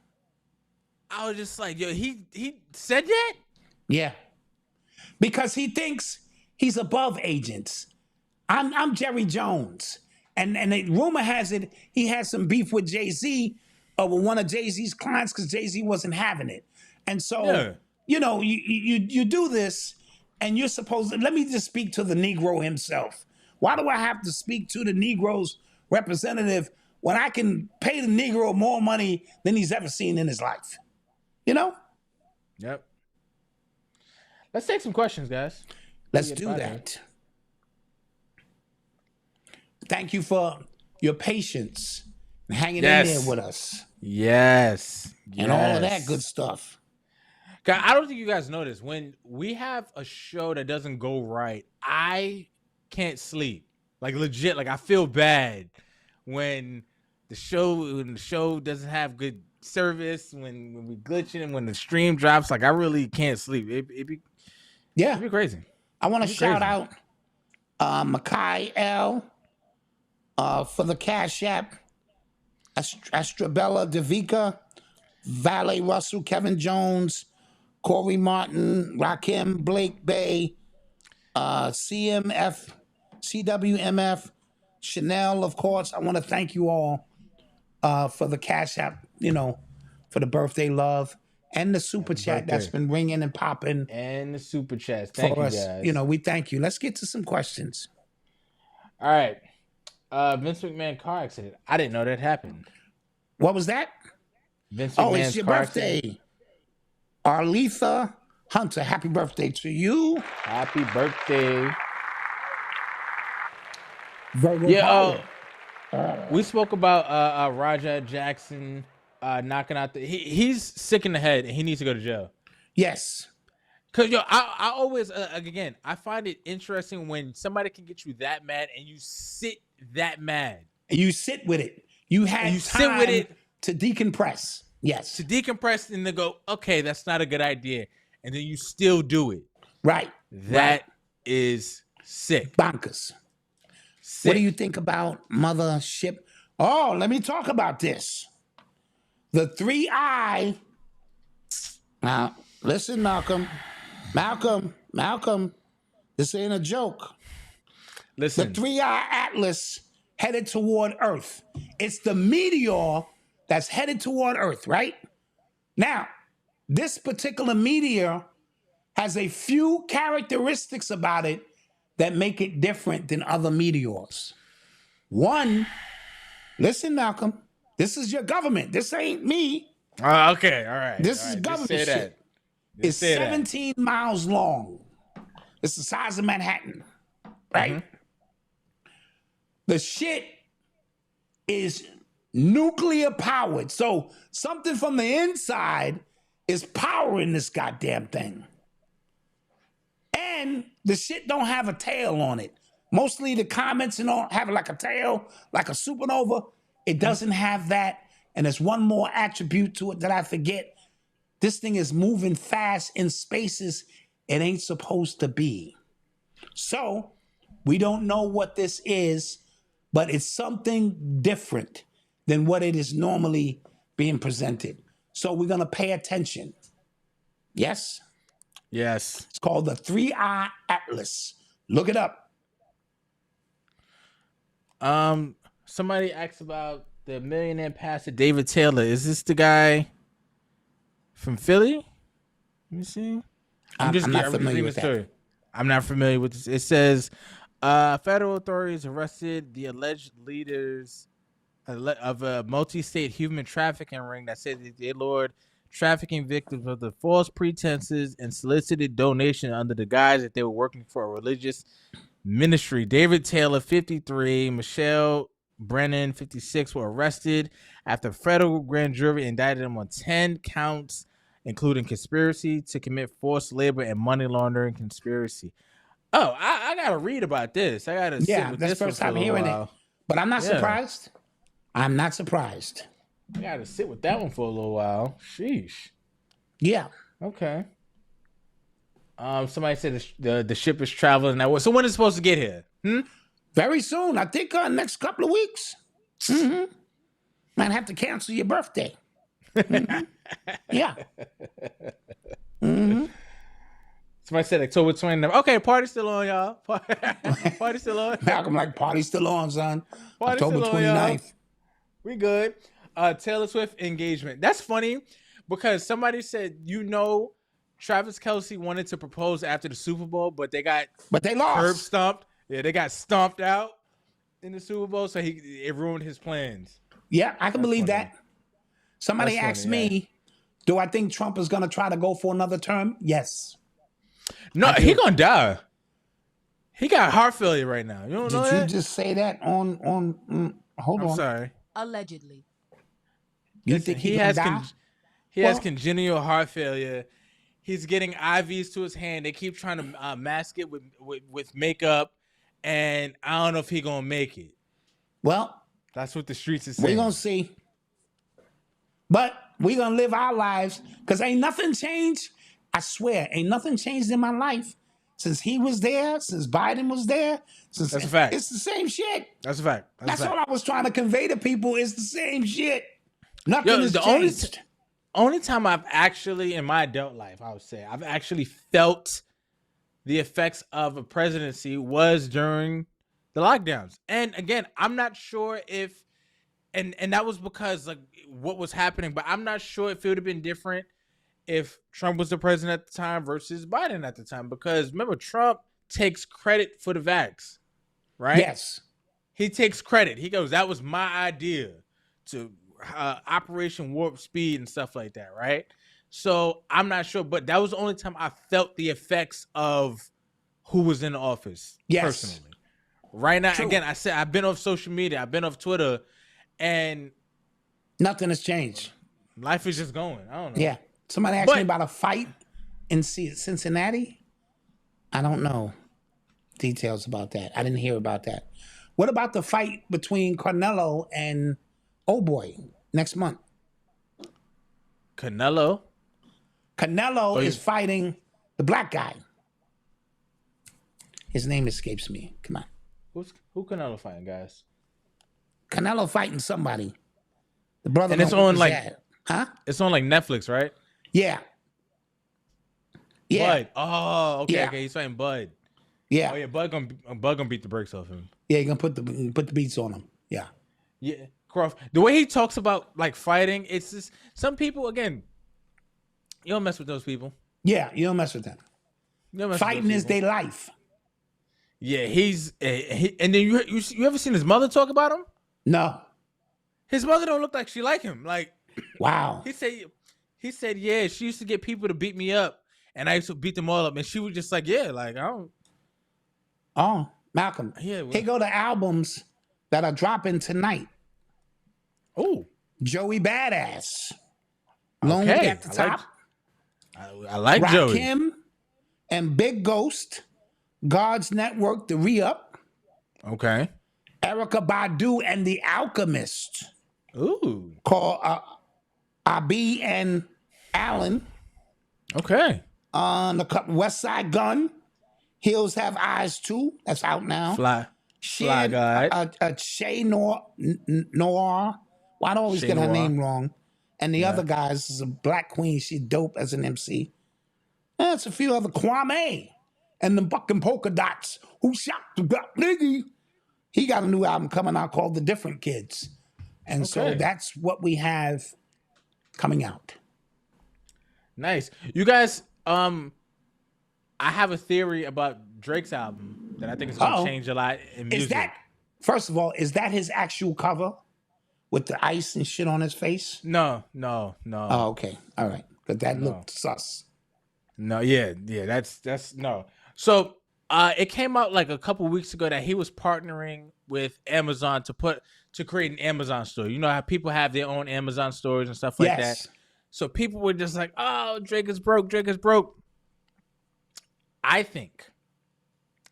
I was just like, yo, he said that? Yeah. Because he thinks he's above agents. I'm Jerry Jones. And the rumor has it he had some beef with Jay-Z with one of Jay-Z's clients because Jay-Z wasn't having it. And so, you do this and you're supposed to, let me just speak to the Negro himself. Why do I have to speak to the Negro's representative when I can pay the Negro more money than he's ever seen in his life? Yep. Let's take some questions, guys. Let's do that. Thank you for your patience and hanging in there with us. Yes. And all of that good stuff. God, I don't think you guys know this. When we have a show that doesn't go right, I can't sleep. Like legit, like I feel bad when the show doesn't have good service, when we glitching, when the stream drops. Like I really can't sleep. It'd be crazy. I want to shout out Makai L for the Cash App, Astrabella Devika, Valet Russell, Kevin Jones, Corey Martin, Rakim, Blake Bay, CMF, CWMF, Chanel, of course. I want to thank you all for the Cash App, for the birthday love and the super chat that's been ringing and popping. And the super chats. Thank you, guys. We thank you. Let's get to some questions. All right. Vince McMahon car accident. I didn't know that happened. What was that? Vince McMahon's it's your car birthday. Accident. Arletha Hunter, happy birthday to you. Happy birthday. We spoke about Rajah Jackson knocking out he's sick in the head and he needs to go to jail. Yes. Cause I always again I find it interesting when somebody can get you that mad and you sit that mad. And you sit with it. You had time sit with it to decompress. Yes. To decompress and then go, okay, that's not a good idea. And then you still do it. Right. That is sick. Bonkers. Sick. What do you think about mothership? Oh, let me talk about this. The 3i. Now, listen, Malcolm. Malcolm. This ain't a joke. Listen. The 3i Atlas headed toward Earth. It's the meteor that's headed toward Earth, right? Now, this particular meteor has a few characteristics about it that make it different than other meteors. One, listen, Malcolm, this is your government. This ain't me. Okay, all right. This is government shit. It's 17 miles long. It's the size of Manhattan, right? Mm-hmm. The shit is nuclear powered. So something from the inside is powering this goddamn thing. And the shit don't have a tail on it. Mostly the comments and all have like a tail, like a supernova. It doesn't have that. And there's one more attribute to it that I forget. This thing is moving fast in spaces it ain't supposed to be. So we don't know what this is, but it's something different than what it is normally being presented. So we're going to pay attention. Yes? Yes. It's called the 3i Atlas. Look it up. Somebody asked about the millionaire pastor David Taylor. Is this the guy from Philly? Let me see. I'm not familiar with that. I'm not familiar with this. It says federal authorities arrested the alleged leaders of a multi-state human trafficking ring that said that they lured trafficking victims of the false pretenses and solicited donation under the guise that they were working for a religious ministry. David Taylor, 53, Michelle Brennan, 56, were arrested after federal grand jury indicted them on 10 counts, including conspiracy to commit forced labor and money laundering conspiracy. Oh, I gotta read about this. I gotta sit with this. That's the first time hearing it. But I'm not surprised. I'm not surprised. I gotta sit with that one for a little while. Sheesh. Yeah. Okay. Somebody said the ship is traveling now. So when is it supposed to get here? Very soon. I think next couple of weeks. Mm-hmm. Might have to cancel your birthday. Mm-hmm. Yeah. Mm-hmm. Somebody said October 29th. Okay, party's still on, y'all. Party's still on. Malcolm like, party's still on, son. Party's October 29th. We good. Taylor Swift engagement. That's funny because somebody said, Travis Kelce wanted to propose after the Super Bowl, but they lost. Curb stomped. Yeah, they got stomped out in the Super Bowl, so it ruined his plans. Yeah, I can believe that. Somebody asked me, do I think Trump is going to try to go for another term? Yes. No, he going to die. He got heart failure right now. You don't know that? Did you just say that on hold on. I'm sorry. Allegedly. You think he has has congenital heart failure. He's getting IVs to his hand. They keep trying to mask it with makeup, and I don't know if he's going to make it. Well, that's what the streets is saying. We're going to see. But we're going to live our lives because ain't nothing changed. I swear, ain't nothing changed in my life since he was there, since Biden was there. That's a fact. It's the same shit. That's a fact. That's all I was trying to convey to people. It's the same shit. Nothing has changed. Only time I've actually, in my adult life, I would say, I've actually felt the effects of a presidency was during the lockdowns. And again, I'm not sure if, and that was because like what was happening, but I'm not sure if it would have been different if Trump was the president at the time versus Biden at the time. Because remember, Trump takes credit for the vax, right? Yes. He takes credit. He goes, that was my idea to Operation Warp Speed and stuff like that, right? So I'm not sure, but that was the only time I felt the effects of who was in office personally. Right now, again, I said I've been off social media, I've been off Twitter, and nothing has changed. Life is just going. I don't know. Yeah. Somebody asked me about a fight in Cincinnati. I don't know details about that. I didn't hear about that. What about the fight between Canelo and Boy next month? Canelo is fighting the black guy. His name escapes me. Come on. Who Canelo fighting, guys? Canelo fighting somebody. The brother. And it's on like Huh? It's on like Netflix, right? Yeah. Yeah. Bud. Oh, okay, Yeah. okay. He's fighting Bud. Yeah. Oh yeah, Bud gonna beat the brakes off him. Yeah, you're gonna put the beats on him. Yeah. Yeah, Croft. The way he talks about like fighting, it's just some people. Again, you don't mess with those people. Yeah, you don't mess with them. You don't mess with Fighting those is people. their life. Yeah, and then you ever seen his mother talk about him? No. His mother don't look like she like him. Like, Wow. he said, yeah, she used to get people to beat me up, and I used to beat them all up, and she was just like, yeah, like I don't. Oh, Malcolm. Yeah, well- Here go the albums that are dropping tonight. Oh, Joey Badass. Lonely okay. at the top. I like Joey. Rakim and Big Ghost. God's Network, The Re-Up. Okay. Erica Badu and The Alchemist. Ooh. Called Abi and Allen. Okay. The West Side Gun. Hills Have Eyes Too. That's out now. Fly guy. Shay Noir. Why do I always Shay get her Noir. name wrong? And the other guys is a black queen. She's dope as an MC. And it's a few other Kwame and the fucking polka dots. Who shot the black nigga? He got a new album coming out called The Different Kids. And so Okay. that's what we have coming out. Nice. You guys, I have a theory about Drake's album that I think is going to change a lot in music. Is that, first of all, is that his actual cover with the ice and shit on his face? No. Oh, okay. All right. Because that looked sus. No, yeah, that's no. So it came out like a couple weeks ago that he was partnering with Amazon to create an Amazon store. You know how people have their own Amazon stores and stuff like that. So people were just like, "Oh, Drake is broke. Drake is broke." I think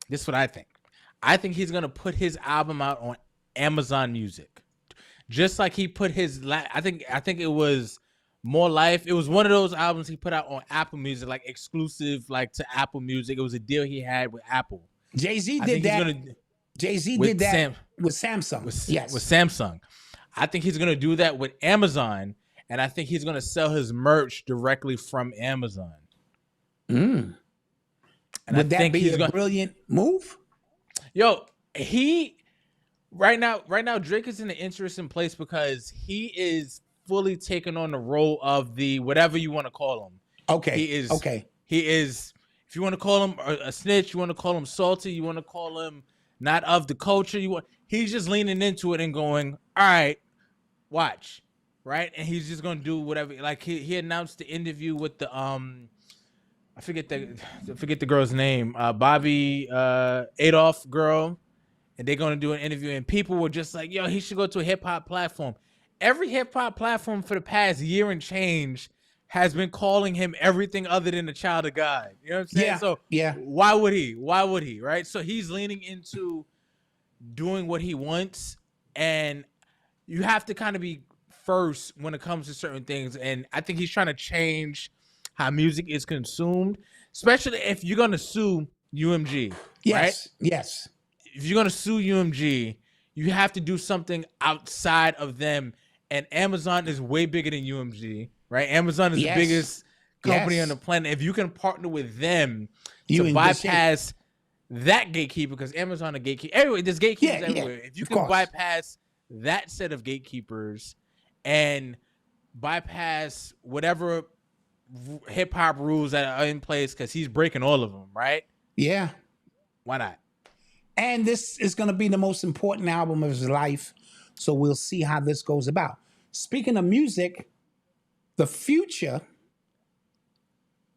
this is what I think. I think he's gonna put his album out on Amazon Music, just like he put his. I think it was More Life. It was one of those albums he put out on Apple Music, like exclusive, like to Apple Music. It was a deal he had with Apple. Jay-Z I did think he's that. gonna- Jay-Z with did that Sam- with Samsung. Yes. With Samsung. I think he's gonna do that with Amazon, and I think he's gonna sell his merch directly from Amazon. And Would that be a brilliant move? Yo, right now Drake is in an interesting place because he is fully taking on the role of the whatever you want to call him. Okay. He is okay. He is, if you want to call him a snitch, you want to call him salty, you want to call him not of the culture, he's just leaning into it and going, all right, watch. Right? And he's just gonna do whatever. Like he announced the interview with the I forget the girl's name, Bobby Adolph girl, and they're gonna do an interview, and people were just like, yo, he should go to a hip hop platform. Every hip hop platform for the past year and change has been calling him everything other than a child of God. You know what I'm saying? Yeah, So yeah. why would he? Right? So he's leaning into doing what he wants, and you have to kind of be first when it comes to certain things. And I think he's trying to change how music is consumed, especially if you're gonna sue UMG. Yes. Right? Yes. If you're gonna sue UMG, you have to do something outside of them. And Amazon is way bigger than UMG, right? Amazon is Yes. the biggest company Yes. on the planet. If you can partner with them You to in good shape. bypass that gatekeeper, because Amazon a gatekeeper. Anyway, there's gatekeepers Yeah, everywhere. yeah, If you of can course. bypass that set of gatekeepers and bypass whatever hip hop rules that are in place, because he's breaking all of them, right? Yeah. Why not? And this is going to be the most important album of his life. So we'll see how this goes about. Speaking of music, The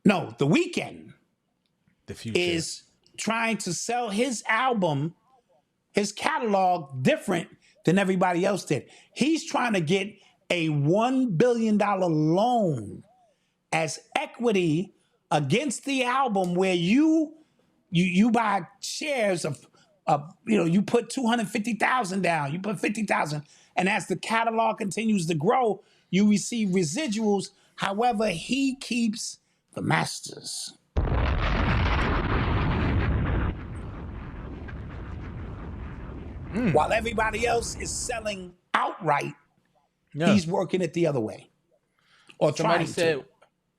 Weeknd The future is trying to sell his album, his catalog, different than everybody else did. He's trying to get a $1 billion loan as equity against the album, where you buy shares of you put 250,000 down, you put 50,000, and as the catalog continues to grow, you receive residuals. However, he keeps the masters. While everybody else is selling outright, he's working it the other way. or Somebody trying said to.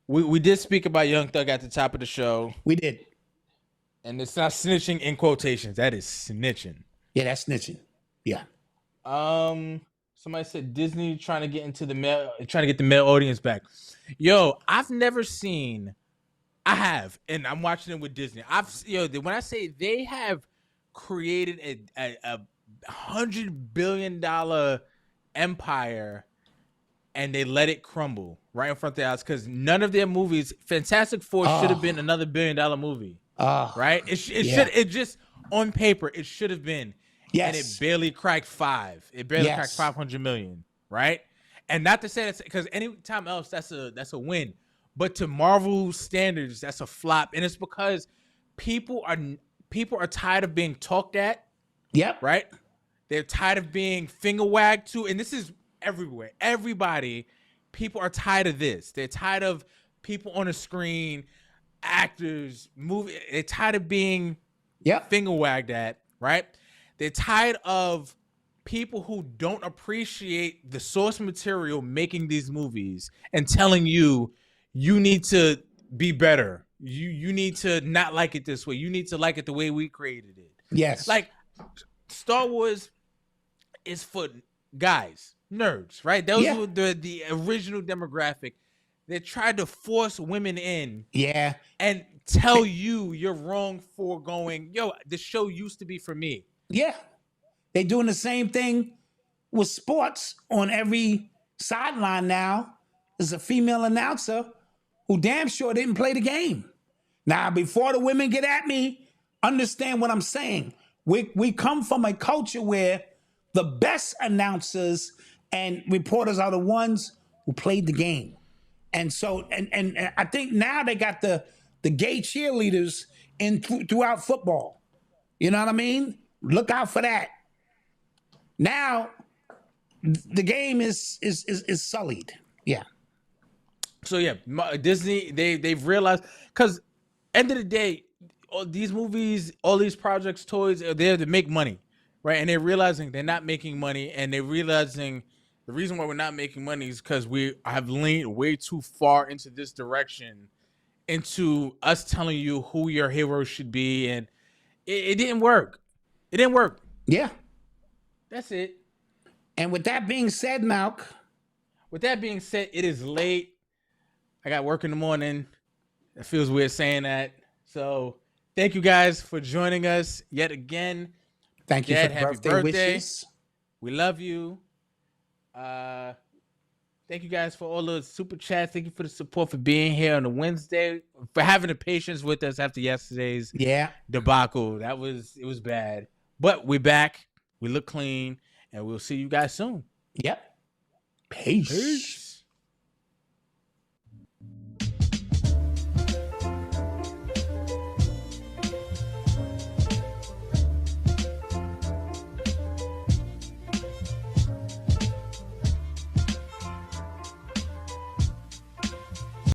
we did speak about Young Thug at the top of the show, We did. and it's not snitching in quotations. That is snitching. Yeah, that's snitching. Yeah. Somebody said Disney trying to get the male audience back. Yo, I've never seen. I have, and I'm watching it with Disney. When I say they have created a $100 billion empire, and they let it crumble right in front of their eyes, because none of their movies, Fantastic Four should have been another $1 billion movie. Right? It just on paper it should have been. Yes. And it barely cracked 5. It barely cracked 500 million, right? And not to say that's because anytime else that's a win, but to Marvel standards that's a flop, and it's because people are tired of being talked at. Yep. Right? They're tired of being finger wagged to, and this is everywhere. People are tired of this. They're tired of people on the screen, actors, they're tired of being finger wagged at, right? They're tired of people who don't appreciate the source material making these movies and telling you need to be better. You need to not like it this way. You need to like it the way we created it. Yes. Like Star Wars is for guys, nerds, right? Those were the original demographic. They tried to force women in. Yeah. And tell you you're wrong for going, yo, the show used to be for me. Yeah. They're doing the same thing with sports. On every sideline now is a female announcer who damn sure didn't play the game. Now, before the women get at me, understand what I'm saying. We come from a culture where the best announcers and reporters are the ones who played the game. And so, and I think now they got the gay cheerleaders throughout football. You know what I mean? Look out for that. Now, the game is sullied. Yeah. So yeah, Disney they've realized, because end of the day, all these movies, all these projects, toys, are there to make money, right? And they're realizing they're not making money, and they're realizing the reason why we're not making money is because we have leaned way too far into this direction, into us telling you who your hero should be, and it didn't work. It didn't work. Yeah. That's it. And with that being said, Malc. With that being said, it is late. I got work in the morning. It feels weird saying that. So thank you guys for joining us yet again. Thank you Dad, for the happy birthday wishes. We love you. Thank you guys for all the super chats. Thank you for the support, for being here on a Wednesday, for having the patience with us after yesterday's debacle. It was bad. But we're back. We look clean, and we'll see you guys soon. Yep. Peace.